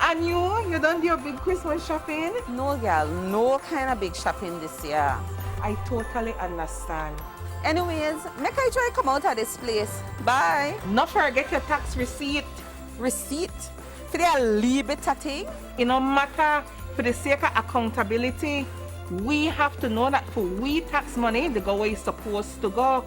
I: And you done your big Christmas shopping?
S: No, girl, no kind of big shopping this year.
I: I totally understand.
S: Anyways, make I try come out of this place. Bye.
I: Not forget your tax receipt.
S: Receipt? For the little bit of thing?
I: It no matter, for the sake of accountability, we have to know that for we tax money, they go where it's supposed to go.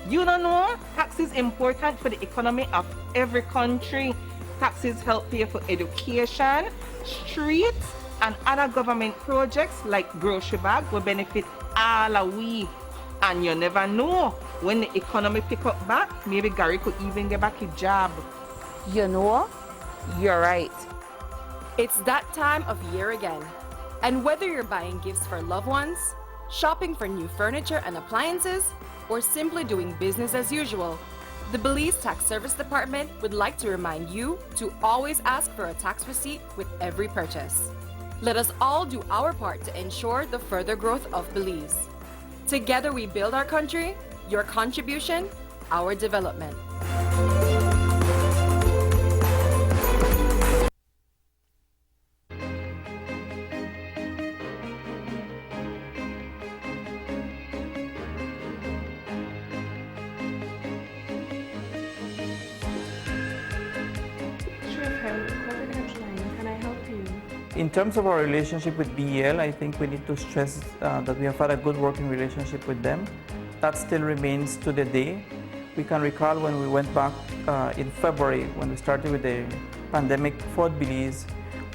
I: You don't know, tax is important for the economy of every country. Taxes help pay for education, streets, and other government projects like grocery bag will benefit all of we. And you never know, when the economy pick up back, maybe Gary could even get back a job.
S: You know, you're right.
U: It's that time of year again. And whether you're buying gifts for loved ones, shopping for new furniture and appliances, or simply doing business as usual, the Belize Tax Service Department would like to remind you to always ask for a tax receipt with every purchase. Let us all do our part to ensure the further growth of Belize. Together we build our country, your contribution, our development.
R: In terms of our relationship with BEL, I think we need to stress that we have had a good working relationship with them. That still remains to the day. We can recall when we went back in February, when we started with the pandemic for Belize,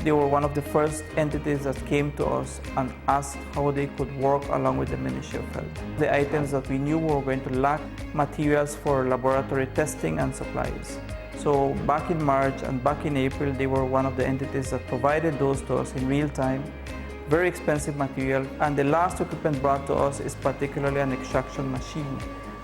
R: They were one of the first entities that came to us and asked how they could work along with the Ministry of Health. The items that we knew were going to lack materials for laboratory testing and supplies. So back in March and back in April, they were one of the entities that provided those to us in real time, very expensive material. And the last equipment brought to us is particularly an extraction machine.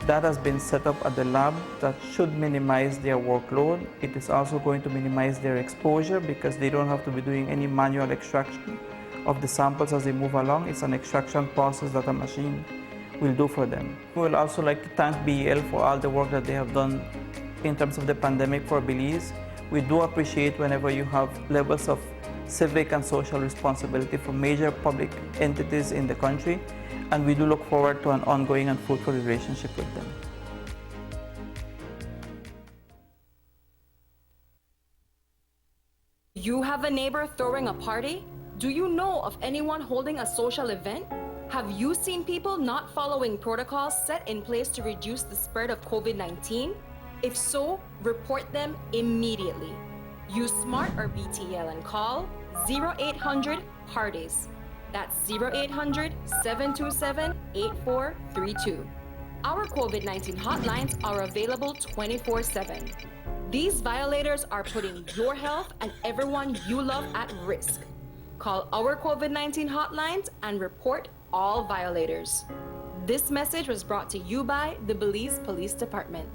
R: That has been set up at the lab that should minimize their workload. It is also going to minimize their exposure because they don't have to be doing any manual extraction of the samples as they move along. It's an extraction process that a machine will do for them. We would also like to thank BEL for all the work that they have done in terms of the pandemic for Belize. We do appreciate whenever you have levels of civic and social responsibility for major public entities in the country, and we do look forward to an ongoing and fruitful relationship with them.
U: You have a neighbor throwing a party? Do you know of anyone holding a social event? Have you seen people not following protocols set in place to reduce the spread of COVID-19? If so, report them immediately. Use SMART or BTL and call 0800 parties. That's 0800 727 8432. Our COVID-19 hotlines are available 24/7. These violators are putting your health and everyone you love at risk. Call our COVID-19 hotlines and report all violators. This message was brought to you by the Belize Police Department.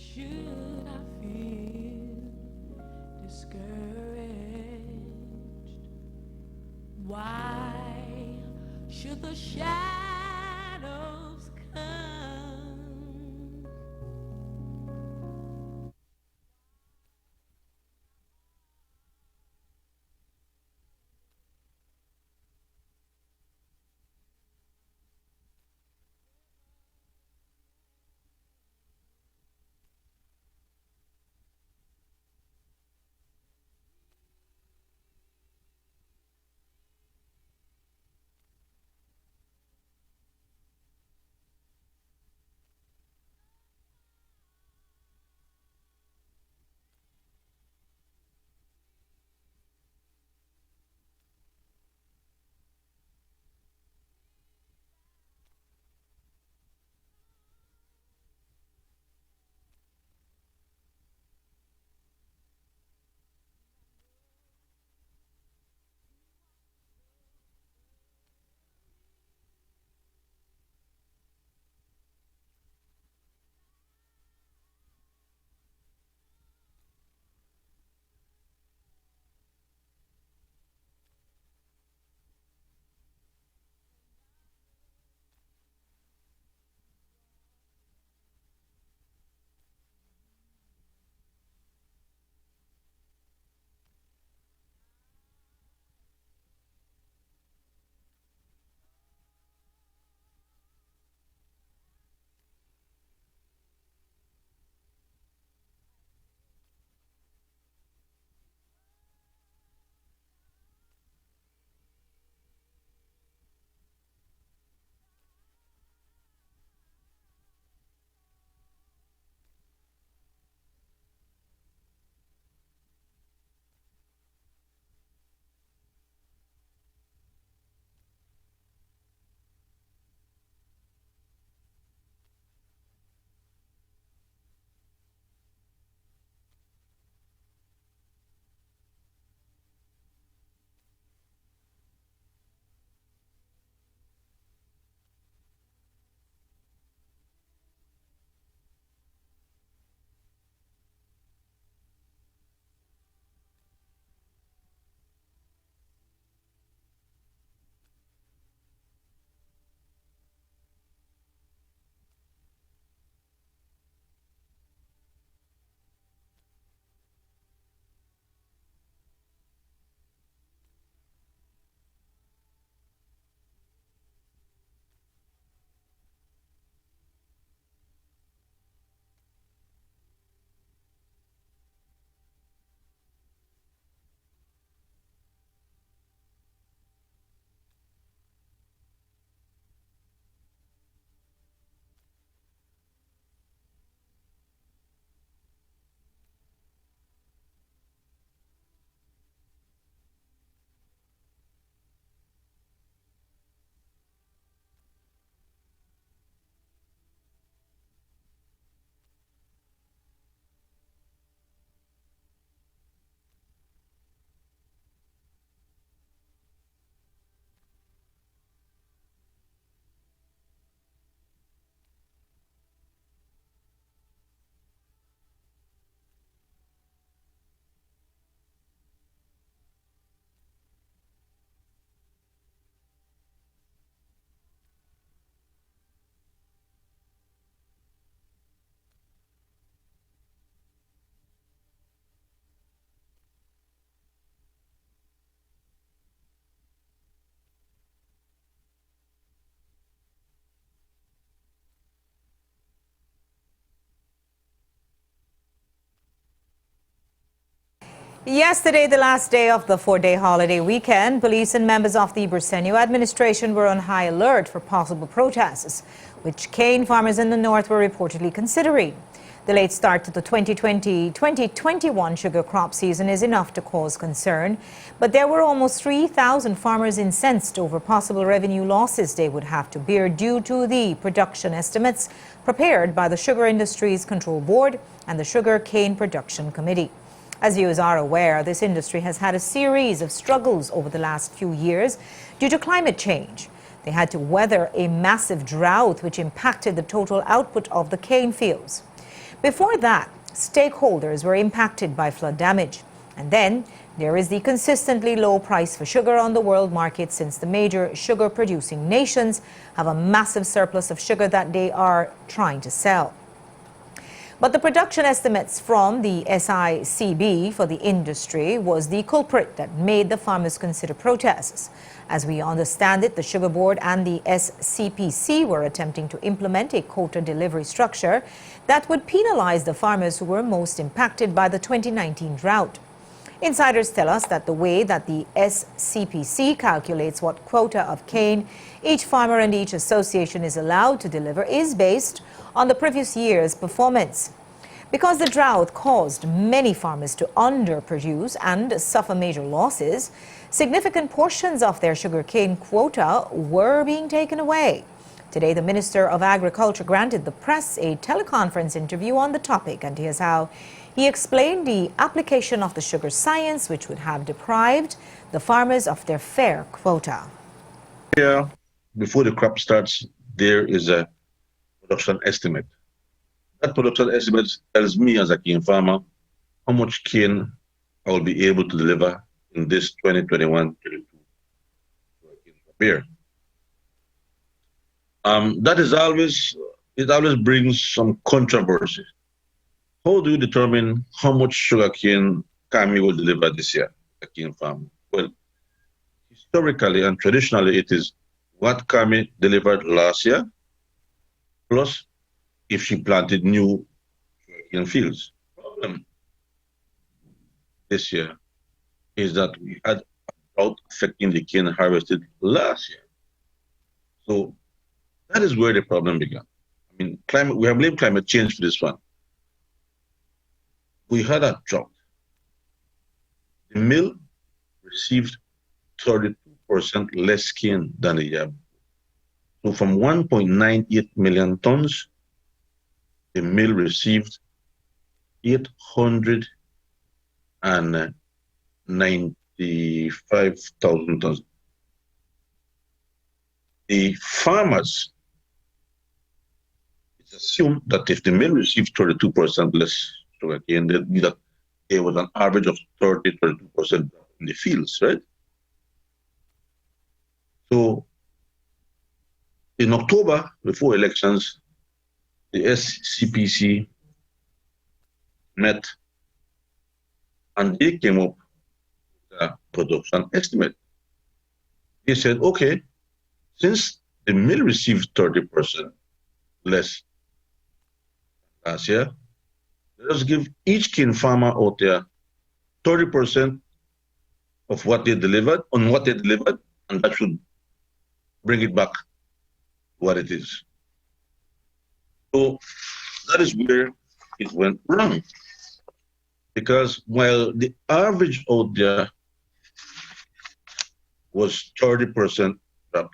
B: Should I feel discouraged? Why should the shadows come?
A: Yesterday, the last day of the four-day holiday weekend, police and members of the Briceño administration were on high alert for possible protests, which cane farmers in the north were reportedly considering. The late start to the 2020-2021 sugar crop season is enough to cause concern, but there were almost 3,000 farmers incensed over possible revenue losses they would have to bear due to the production estimates prepared by the Sugar Industries Control Board and the Sugarcane Production Committee. As viewers are aware, this industry has had a series of struggles over the last few years due to climate change. They had to weather a massive drought which impacted the total output of the cane fields. Before that, stakeholders were impacted by flood damage. And then there is the consistently low price for sugar on the world market, since the major sugar-producing nations have a massive surplus of sugar that they are trying to sell. But the production estimates from the SICB for the industry was the culprit that made the farmers consider protests. As we understand it, the Sugar Board and the SCPC were attempting to implement a quota delivery structure that would penalize the farmers who were most impacted by the 2019 drought. Insiders tell us that the way that the SCPC calculates what quota of cane each farmer and each association is allowed to deliver is based on the previous year's performance. Because the drought caused many farmers to underproduce and suffer major losses, significant portions of their sugarcane quota were being taken away. Today, the Minister of Agriculture granted the press a teleconference interview on the topic, and here's how he explained the application of the sugar science, which would have deprived the farmers of their fair quota.
O: Here, before the crop starts, there is a production estimate. That production estimate tells me as a cane farmer how much cane I will be able to deliver in this 2021-22 year. That is always, it always brings some controversy. How do you determine how much sugarcane Kami will deliver this year, a cane farmer? Well, historically and traditionally, it is what Kami delivered last year, plus if she planted new sugarcane fields. The problem this year is that we had a drought affecting the cane harvested last year. So that is where the problem began. I mean, we have blamed climate change for this one. We had a drought. The mill received 32% less cane than the year before. So from 1.98 million tons, the mill received 895,000 tons. The farmers, it's assumed that if the mill received 32% less sugarcane, that there was an average of 32% in the fields, right? So in October, before elections, the SCPC met and they came up with a production estimate. They said, okay, since the mill received 30% less last year, let us give each cane farmer out there 30% of what they delivered, and that should bring it back to what it is. So that is where it went wrong. Because while the average out there was 30% up,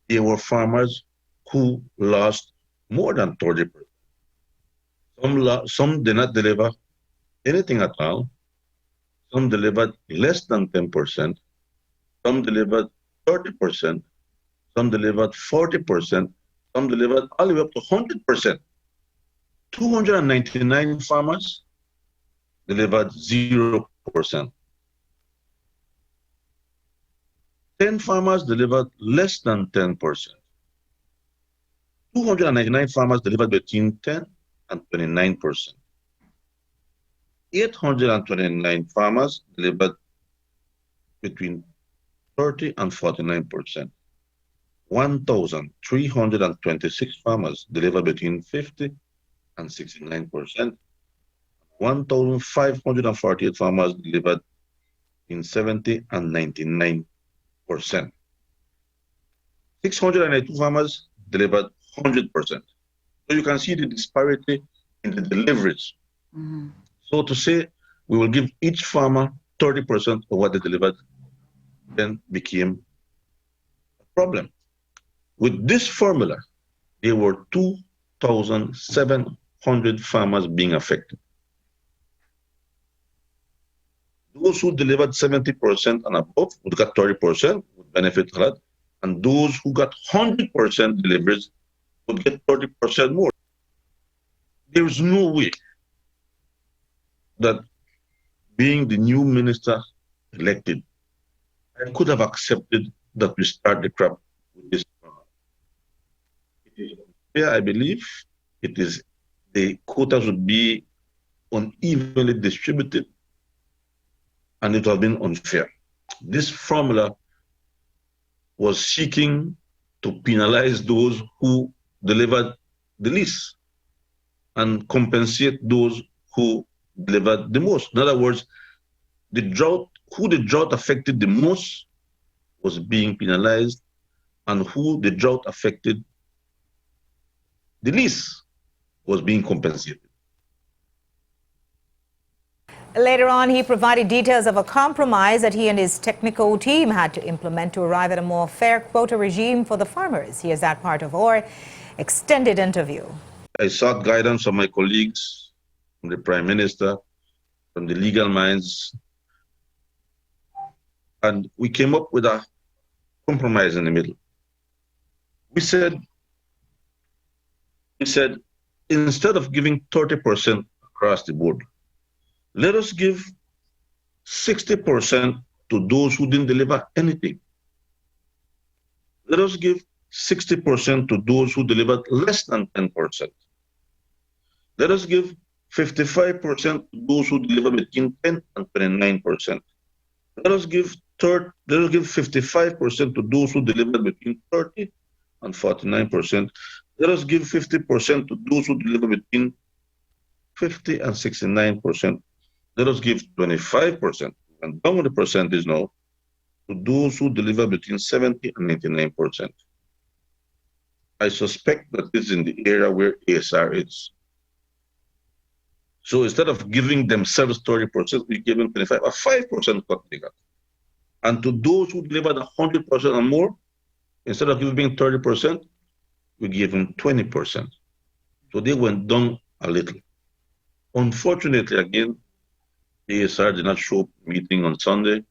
O: there were farmers who lost more than 30%. Some did not deliver anything at all. Some delivered less than 10%. Some delivered 30%. Some delivered 40%. Some delivered all the way up to 100%. 299 farmers delivered 0%. 10 farmers delivered less than 10%. 299 farmers delivered between 10 and 29%. 829 farmers delivered between 30 and 49%. 1,326 farmers delivered between 50 and 69%. 1,548 farmers delivered in 70 and 99%. 682 farmers delivered 100%. So you can see the disparity in the deliveries. So to say we will give each farmer 30% of what they delivered then became a problem. With this formula, there were 2,700 farmers being affected. Those who delivered 70% and above would get 30%, would benefit a lot, and those who got 100% deliveries would get 30% more. There is no way that being the new minister elected, I could have accepted that we start the crop with this. Yeah, I believe it is the quotas would be unevenly distributed and it would have been unfair. This formula was seeking to penalize those who delivered the least and compensate those who delivered the most. In other words, the drought affected the most was being penalized, and who the drought affected the least was being compensated.
A: Later on, he provided details of a compromise that he and his technical team had to implement to arrive at a more fair quota regime for the farmers. Here's that part of our extended interview.
O: I sought guidance from my colleagues, from the Prime Minister, from the legal minds, and we came up with a compromise in the middle. We said instead of giving 30% across the board, let us give 60% to those who didn't deliver anything. Let us give 60% to those who delivered less than 10%. Let us give 55% to those who deliver between 10 and 29%. Let us give 55% to those who deliver between 30 and 49%. Let us give 50% to those who deliver between 50 and 69%. Let us give 25%, and down with the percentage now, to those who deliver between 70 and 99%. I suspect that this is in the area where ASR is. So instead of giving themselves 30%, we give them 25, a 5% cut they got. And to those who delivered 100% or more, instead of giving 30%, we gave them 20%. So they went down a little. Unfortunately, again, ASR did not show up meeting on Sunday,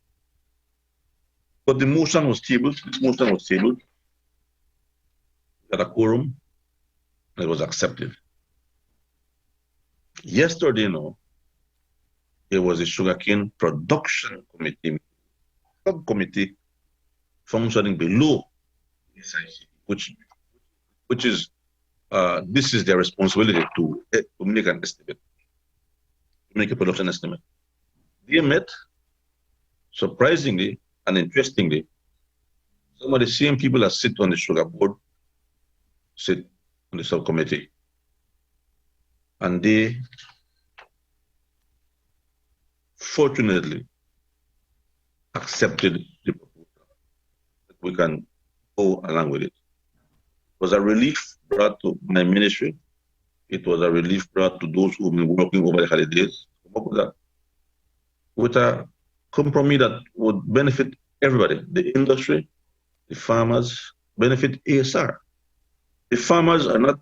O: but the motion was tabled. This motion was tabled. We had a quorum, and it was accepted. Yesterday, now, there was a sugarcane production committee, subcommittee functioning below SIC, which is this is their responsibility to make an estimate, to make a production estimate. They met, surprisingly and interestingly, some of the same people that sit on the sugar board sit on the subcommittee. And they, fortunately, accepted the proposal. We can go along with it. It was a relief brought to my ministry. It was a relief brought to those who've been working over the holidays. With a compromise that would benefit everybody, the industry, the farmers, benefit ASR. The farmers are not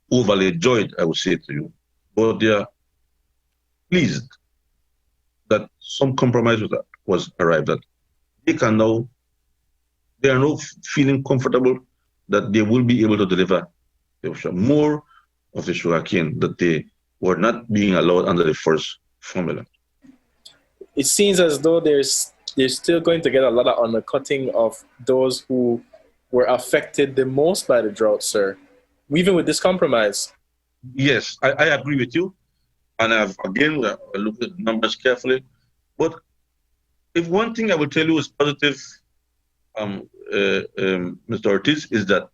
O: overly joyed, I would say to you, but they are pleased that some compromise was arrived at. They are now feeling comfortable that they will be able to deliver more of the sugarcane that they were not being allowed under the first formula.
C: It seems as though they're still going to get a lot of undercutting of those who were affected the most by the drought, sir, even with this compromise.
O: Yes, I agree with you. And I've looked at the numbers carefully. But if one thing I will tell you is positive, Mr. Ortiz, is that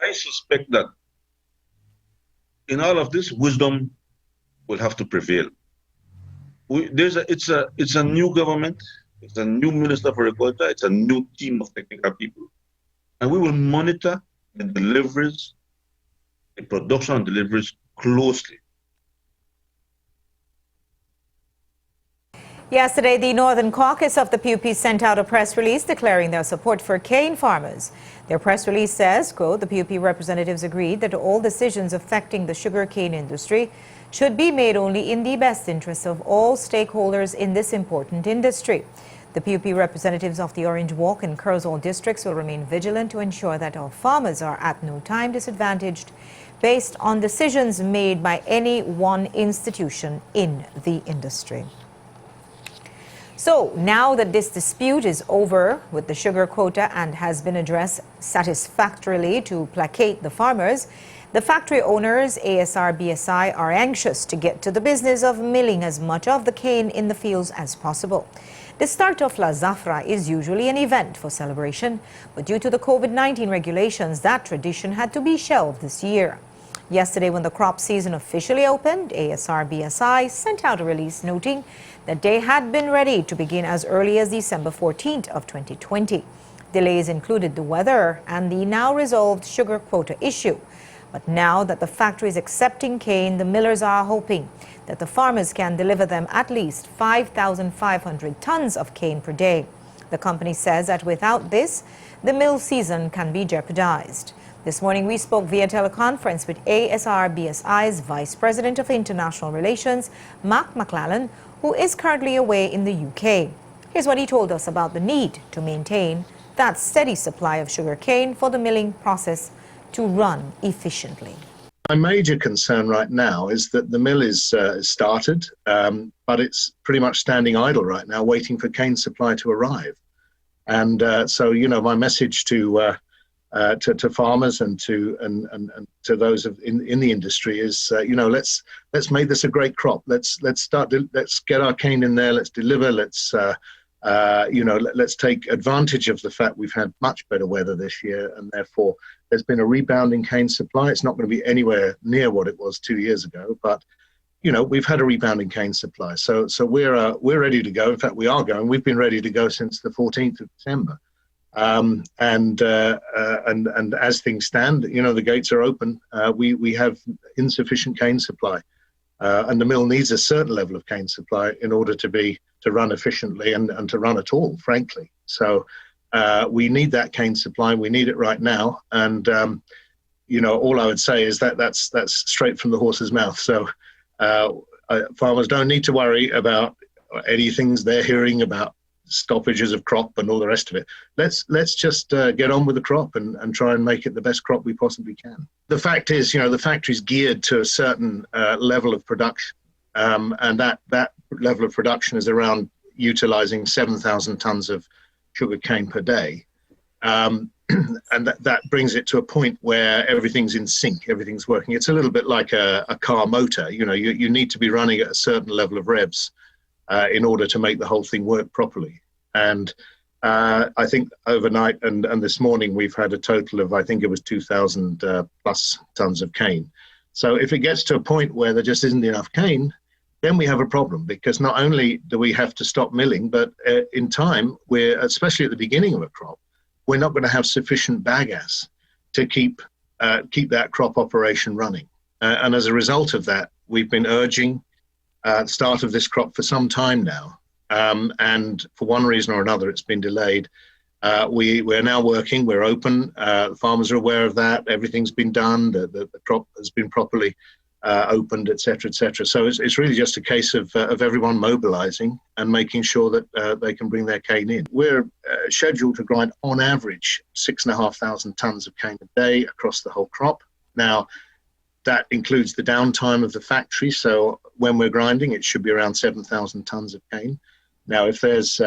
O: I suspect that in all of this, wisdom will have to prevail. It's a new government, it's a new Minister for Agriculture, it's a new team of technical people, and we will monitor the deliveries, the production and deliveries closely.
A: Yesterday, the Northern Caucus of the PUP sent out a press release declaring their support for cane farmers. Their press release says, quote, the PUP representatives agreed that all decisions affecting the sugarcane industry should be made only in the best interest of all stakeholders in this important industry. The PUP representatives of the Orange Walk and Curzon districts will remain vigilant to ensure that our farmers are at no time disadvantaged based on decisions made by any one institution in the industry. So now that this dispute is over with the sugar quota and has been addressed satisfactorily to placate the farmers, the factory owners, ASR BSI, are anxious to get to the business of milling as much of the cane in the fields as possible. The start of La Zafra is usually an event for celebration, but due to the COVID-19 regulations, that tradition had to be shelved this year. Yesterday, when the crop season officially opened, ASR BSI sent out a release noting that they had been ready to begin as early as December 14th of 2020. Delays included the weather and the now resolved sugar quota issue. But now that the factory is accepting cane, the millers are hoping that the farmers can deliver them at least 5,500 tons of cane per day. The company says that without this, the mill season can be jeopardized. This morning, we spoke via teleconference with ASR BSI's Vice President of International Relations, Mark McClellan, who is currently away in the UK. Here's what he told us about the need to maintain that steady supply of sugar cane for the milling process to run efficiently.
D: My major concern right now is that the mill is started, but it's pretty much standing idle right now, waiting for cane supply to arrive. And so, you know, my message to farmers and to those in the industry is, you know, let's make this a great crop. Let's get our cane in there. Let's deliver. Let's take advantage of the fact we've had much better weather this year, and therefore there's been a rebound in cane supply. It's not going to be anywhere near what it was 2 years ago, but you know, we've had a rebound in cane supply. So we're ready to go. In fact, we are going. We've been ready to go since the 14th of December. And as things stand, you know, the gates are open. We have insufficient cane supply, and the mill needs a certain level of cane supply in order to run efficiently and to run at all, frankly. So we need that cane supply. We need it right now. And you know, all I would say is that's straight from the horse's mouth. So farmers don't need to worry about any things they're hearing about stoppages of crop and all the rest of it. Let's just get on with the crop and try and make it the best crop we possibly can. The fact is, you know, the factory's geared to a certain level of production, and that level of production is around utilizing 7,000 tons of sugar cane per day. And that brings it to a point where everything's in sync, everything's working. It's a little bit like a car motor. You know, you need to be running at a certain level of revs in order to make the whole thing work properly. And I think overnight and this morning we've had a total of, I think it was 2,000 plus tons of cane. So if it gets to a point where there just isn't enough cane, then we have a problem, because not only do we have to stop milling, but in time, especially at the beginning of a crop, we're not going to have sufficient bagasse to keep that crop operation running. And as a result of that, we've been urging the start of this crop for some time now. And for one reason or another, it's been delayed. We're now working, we're open, the farmers are aware of that, everything's been done, the crop has been properly opened, etc., etc. So it's really just a case of everyone mobilizing and making sure that they can bring their cane in. We're scheduled to grind on average 6,500 tons of cane a day across the whole crop. Now, that includes the downtime of the factory, so when we're grinding, it should be around 7,000 tons of cane. Now, if there's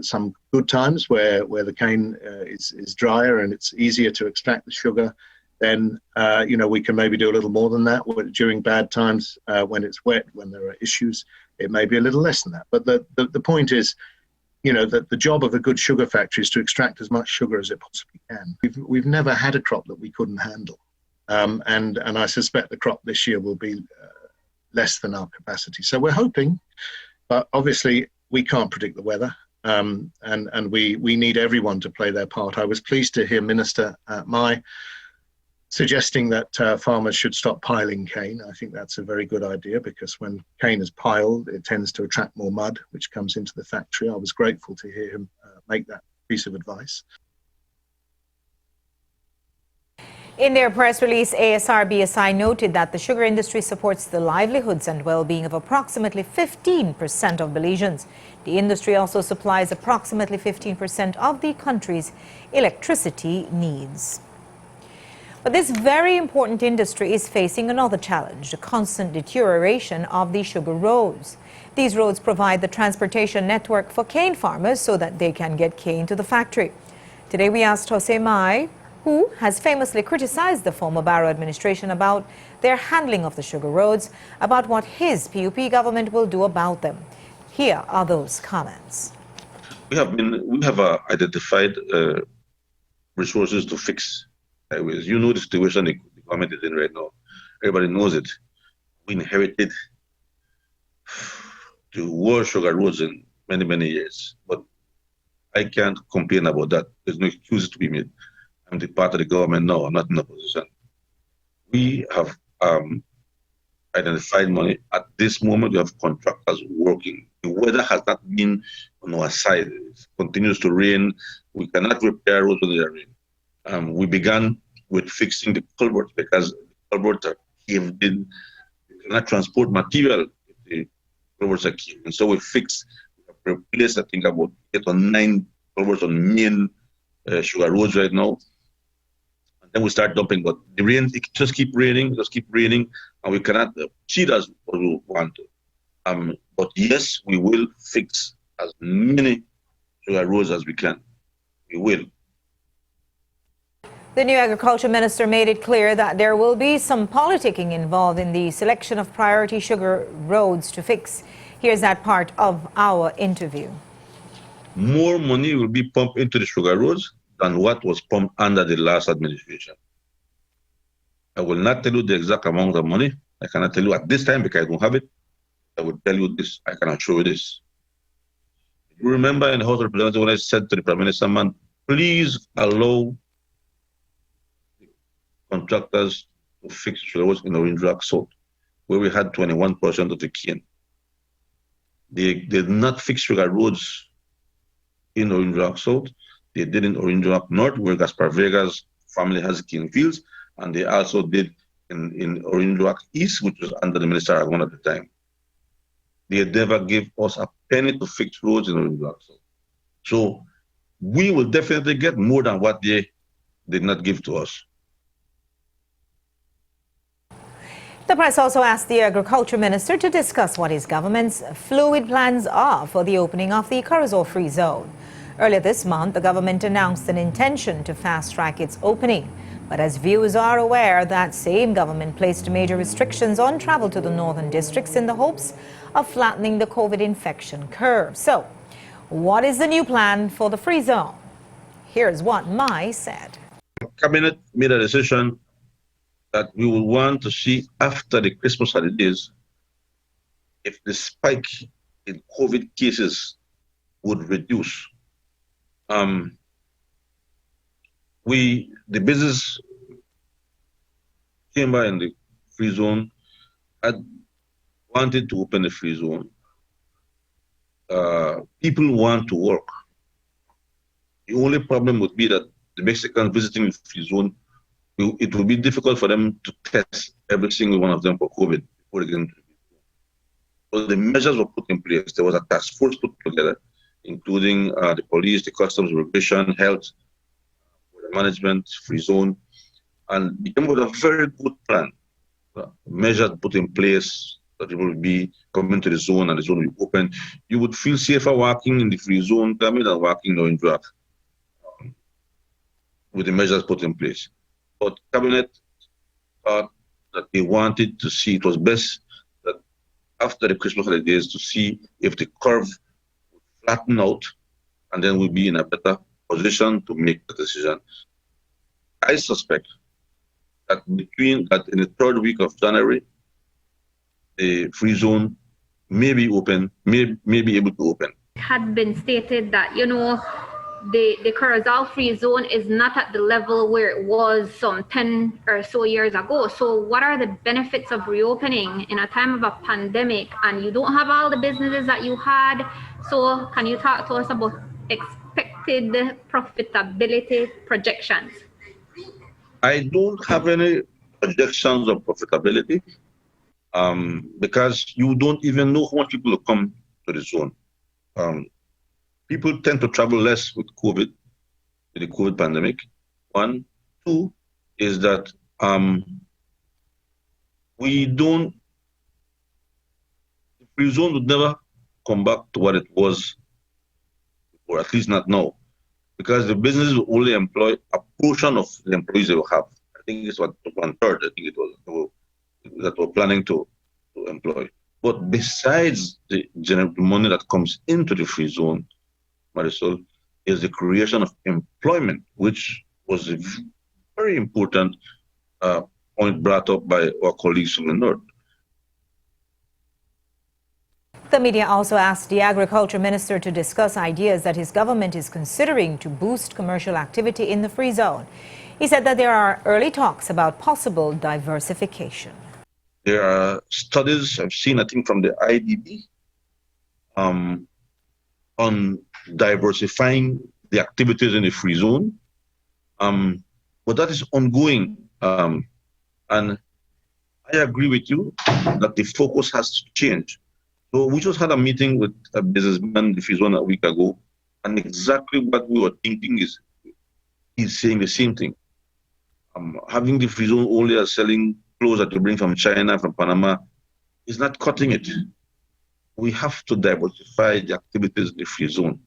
D: some good times where the cane is drier and it's easier to extract the sugar, then you know, we can maybe do a little more than that. During bad times, when it's wet, when there are issues, it may be a little less than that. But the point is, you know, that the job of a good sugar factory is to extract as much sugar as it possibly can. We've never had a crop that we couldn't handle. And I suspect the crop this year will be less than our capacity. So we're hoping, but obviously we can't predict the weather, and we need everyone to play their part. I was pleased to hear Minister Mai suggesting that farmers should stop piling cane. I think that's a very good idea, because when cane is piled, it tends to attract more mud, which comes into the factory. I was grateful to hear him make that piece of advice.
A: In their press release, ASR-BSI noted that the sugar industry supports the livelihoods and well-being of approximately 15% of Belizeans. The industry also supplies approximately 15% of the country's electricity needs. But this very important industry is facing another challenge, the constant deterioration of the sugar roads. These roads provide the transportation network for cane farmers so that they can get cane to the factory. Today we asked Jose Mai, who has famously criticized the former Barrow administration about their handling of the sugar roads, about what his PUP government will do about them. Here are those comments.
O: We have identified resources to fix highways. You know the situation the government is in right now. Everybody knows it. We inherited the worst sugar roads in many, many years. But I can't complain about that. There's no excuses to be made. I'm the part of the government now. I'm not in a position. We have identified money. At this moment, we have contractors working. The weather has not been on our side. It continues to rain. We cannot repair roads when there rain. We began with fixing the culverts, because the culverts are caved in. We cannot transport material if the culverts are caved in. So we have replaced, I think, about 8 or 9 culverts on main sugar roads right now. Then we start dumping, but the rain, it just keep raining, and we cannot cheat as what we want to. But yes, we will fix as many sugar roads as we can. We will.
A: The new agriculture minister made it clear that there will be some politicking involved in the selection of priority sugar roads to fix. Here's that part of our interview.
O: More money will be pumped into the sugar roads than what was pumped under the last administration. I will not tell you the exact amount of money. I cannot tell you at this time because I don't have it. I will tell you this. I cannot show you this. You remember in the House of Representatives when I said to the Prime Minister, man, please allow contractors to fix sugar roads in Orange Rock South, where we had 21% of the cane. They did not fix sugar roads in Orange Rock South. They did in Orange Rock North, where Gaspar Vega's family has cane fields, and they also did in Orange Rock East, which was under the Minister Aragon at the time. They never gave us a penny to fix roads in Orange Rock South. So we will definitely get more than what they did not give to us.
A: The press also asked the Agriculture Minister to discuss what his government's fluid plans are for the opening of the Corozal Free Zone. Earlier this month, the government announced an intention to fast-track its opening. But as viewers are aware, that same government placed major restrictions on travel to the northern districts in the hopes of flattening the COVID infection curve. So, what is the new plan for the free zone? Here's what Mai said.
O: Cabinet made a decision that we will want to see after the Christmas holidays if the spike in COVID cases would reduce. The business chamber in the free zone had wanted to open the free zone. People want to work. The only problem would be that the Mexicans visiting the free zone, it will be difficult for them to test every single one of them for COVID before they get into the zone. So the measures were put in place. There was a task force put together, including the police, the customs, immigration, health, management, free zone, and it came with a very good plan. Measures put in place that it will be coming to the zone and the zone will be open. You would feel safer walking in the free zone than walking in drug with the measures put in place. But Cabinet thought that they wanted to see, it was best that after the Christmas holidays to see if the curve would flatten out, and then we'll be in a better position to make the decision. I suspect that in the third week of January, the free zone may be open, may be able to open.
E: Had been stated that, you know, the Curacao free zone is not at the level where it was some 10 or so years ago. So what are the benefits of reopening in a time of a pandemic and you don't have all the businesses that you had? So can you talk to us about expected profitability projections?
O: I don't have any projections of profitability because you don't even know how much people will come to the zone. People tend to travel less with COVID, with the COVID pandemic. One. Two is that the free zone would never come back to what it was, or at least not now, because the business will only employ a portion of the employees they will have. I think it's what 1/3. I think it was that we're planning to employ. But besides the money that comes into the free zone, Marisol, is the creation of employment, which was a very important point brought up by our colleagues from the north.
A: The media also asked the Agriculture Minister to discuss ideas that his government is considering to boost commercial activity in the free zone. He said that there are early talks about possible diversification.
O: There are studies I've seen, I think, from the IDB on diversifying the activities in the free zone. But that is ongoing. And I agree with you that the focus has to change. So we just had a meeting with a businessman in the free zone a week ago, and exactly what we were thinking is he's saying the same thing. Having the free zone only as selling clothes that you bring from China, from Panama, is not cutting it. We have to diversify the activities in the free zone.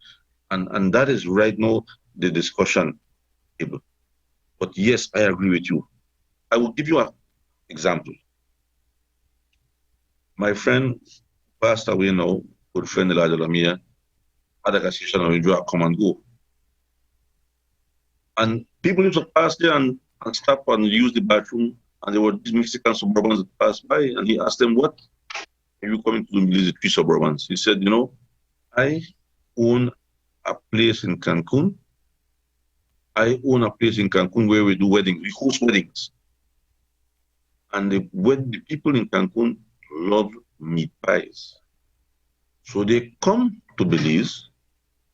O: And that is right now the discussion table. But yes, I agree with you. I will give you an example. My friend passed away now, good friend Elijah Lamia, had a conversation on a come and go. And people used to pass there and stop and use the bathroom, and there were these Mexican suburbans that passed by, and he asked them, what are you coming to do in these 3 suburbans? He said, you know, I own a place in Cancun. I own a place in Cancun where we do weddings, we host weddings. And the people in Cancun love meat pies. So they come to Belize,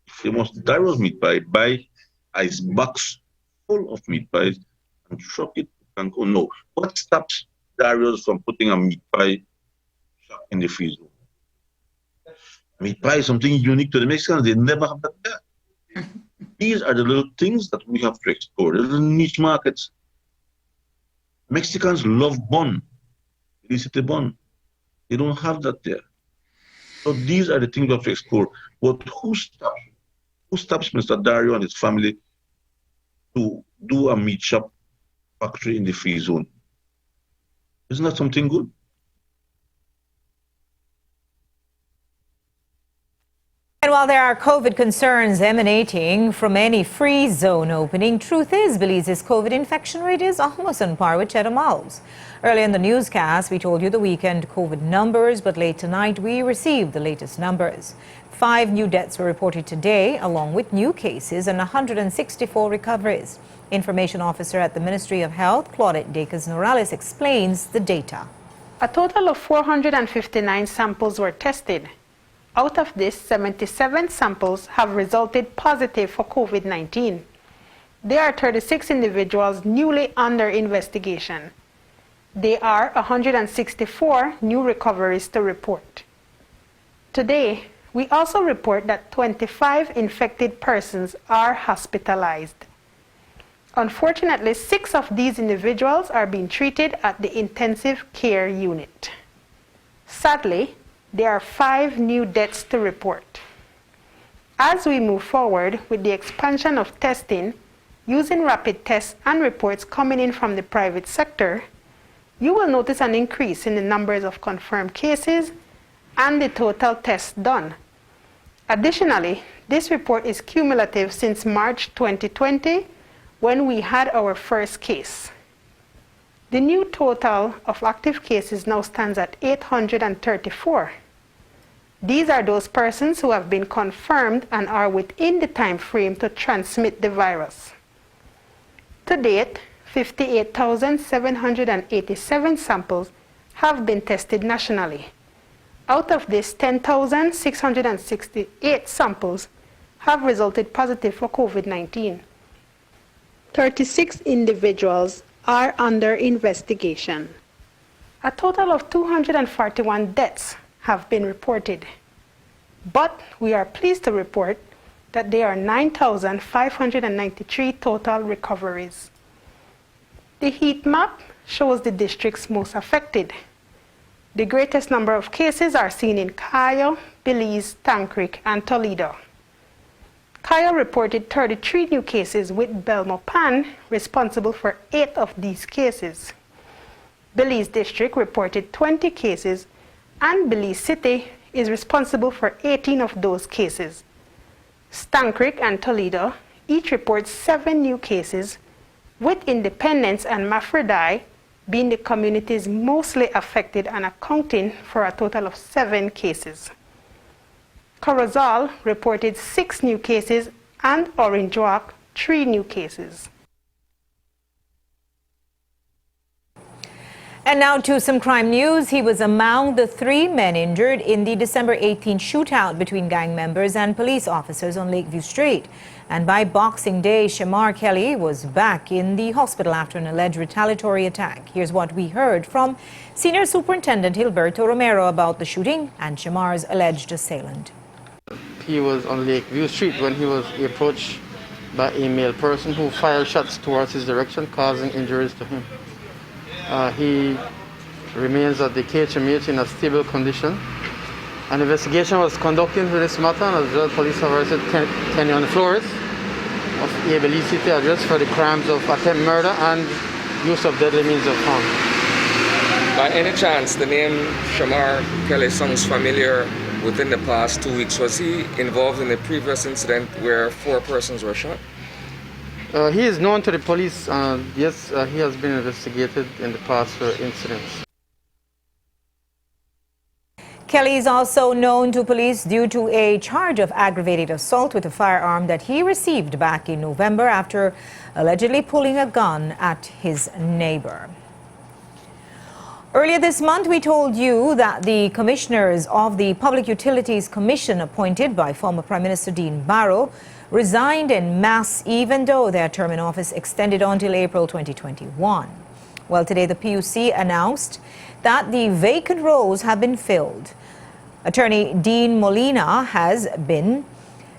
O: famous Dario's meat pie, buy ice box full of meat pies and truck it to Cancun. No, what stops Dario's from putting a meat pie shop in the free zone? Meat pie is something unique to the Mexicans. They never have that there. These are the little things that we have to explore, the little niche markets. Mexicans love bun, illicit bun. They don't have that there. So these are the things we have to explore. But who stops Mr. Dario and his family to do a meat shop factory in the free zone? Isn't that something good?
A: And while there are COVID concerns emanating from any free zone opening, truth is Belize's COVID infection rate is almost on par with Cheddar Malls. Earlier in the newscast, we told you the weekend COVID numbers, but late tonight we received the latest numbers. 5 new deaths were reported today, along with new cases and 164 recoveries. Information Officer at the Ministry of Health, Claudette Dacres-Norales, explains the data.
F: A total of 459 samples were tested. Out of this, 77 samples have resulted positive for COVID-19. There are 36 individuals newly under investigation. There are 164 new recoveries to report. Today, we also report that 25 infected persons are hospitalized. Unfortunately, 6 of these individuals are being treated at the intensive care unit. Sadly, there are 5 new deaths to report. As we move forward with the expansion of testing, using rapid tests and reports coming in from the private sector, you will notice an increase in the numbers of confirmed cases and the total tests done. Additionally, this report is cumulative since March 2020, when we had our first case. The new total of active cases now stands at 834. These are those persons who have been confirmed and are within the time frame to transmit the virus. To date, 58,787 samples have been tested nationally. Out of this, 10,668 samples have resulted positive for COVID-19. 36 individuals are under investigation. A total of 241 deaths have been reported. But we are pleased to report that there are 9,593 total recoveries. The heat map shows the districts most affected. The greatest number of cases are seen in Cayo, Belize, Tancreek, and Toledo. Cayo reported 33 new cases, with Belmopan responsible for 8 of these cases. Belize District reported 20 cases, and Belize City is responsible for 18 of those cases. Tancreek and Toledo each report 7 new cases, with Independence and Mafredai being the communities mostly affected and accounting for a total of 7 cases. Corozal reported 6 new cases and Orange Walk 3 new cases.
A: And now to some crime news. He was among the 3 men injured in the December 18 shootout between gang members and police officers on Lakeview Street. And by Boxing Day, Shamar Kelly was back in the hospital after an alleged retaliatory attack. Here's what we heard from Senior Superintendent Gilberto Romero about the shooting and Shamar's alleged assailant.
X: He was on Lakeview Street when he was approached by a male person who fired shots towards his direction, causing injuries to him. He remains at the KHMH in a stable condition. An investigation was conducted into this matter, and as well, police have arrested Kenyon Flores of a Belize City address for the crimes of attempt murder and use of deadly means of harm.
W: By any chance, the name Shamar Kelly sounds familiar within the past 2 weeks. Was he involved in the previous incident where 4 persons were shot?
X: He is known to the police. Yes, he has been investigated in the past for incidents.
A: Kelly is also known to police due to a charge of aggravated assault with a firearm that he received back in November after allegedly pulling a gun at his neighbor. Earlier this month, we told you that the commissioners of the Public Utilities Commission appointed by former Prime Minister Dean Barrow resigned en masse, even though their term in office extended until April 2021. Well, today the PUC announced that the vacant roles have been filled. Attorney Dean Molina has been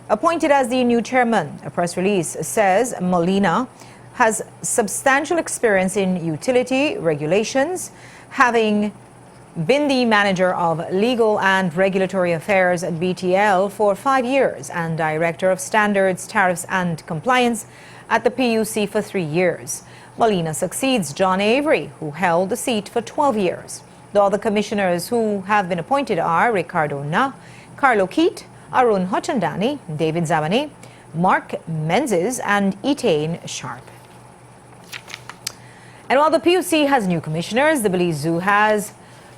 A: appointed as the new chairman. A press release says Molina has substantial experience in utility regulations, having been the manager of legal and regulatory affairs at BTL for 5 years and director of standards, tariffs and compliance at the PUC for 3 years. Molina succeeds John Avery, who held the seat for 12 years. The other commissioners who have been appointed are Ricardo Na, Carlo Keat, Arun Hochandani, David Zabani, Mark Menzies and Etain Sharp. And while the PUC has new commissioners, the Belize Zoo has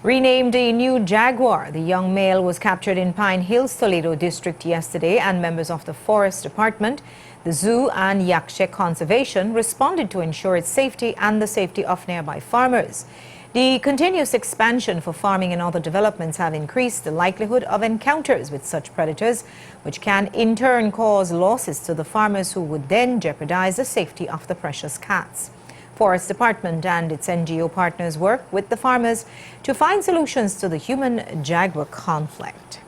A: renamed a new jaguar. The young male was captured in Pine Hills, Toledo district yesterday, and members of the Forest Department, the zoo and Yakshe Conservation responded to ensure its safety and the safety of nearby farmers. The continuous expansion for farming and other developments have increased the likelihood of encounters with such predators, which can in turn cause losses to the farmers who would then jeopardize the safety of the precious cats. Forest Department and its NGO partners work with the farmers to find solutions to the human-jaguar conflict.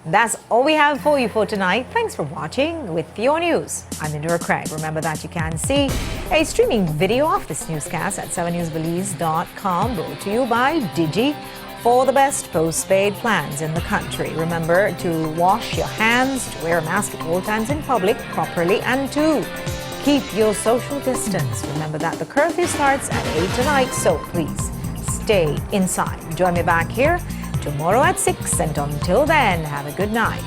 A: That's all we have for you for tonight. Thanks for watching with Your News. I'm Indira Craig. Remember that you can see a streaming video of this newscast at 7newsbelize.com, brought to you by Digi for the best postpaid plans in the country. Remember to wash your hands, to wear a mask at all times in public properly, and to keep your social distance. Remember that the curfew starts at 8 tonight, so please stay inside. Join me back here tomorrow at 6, and until then, have a good night.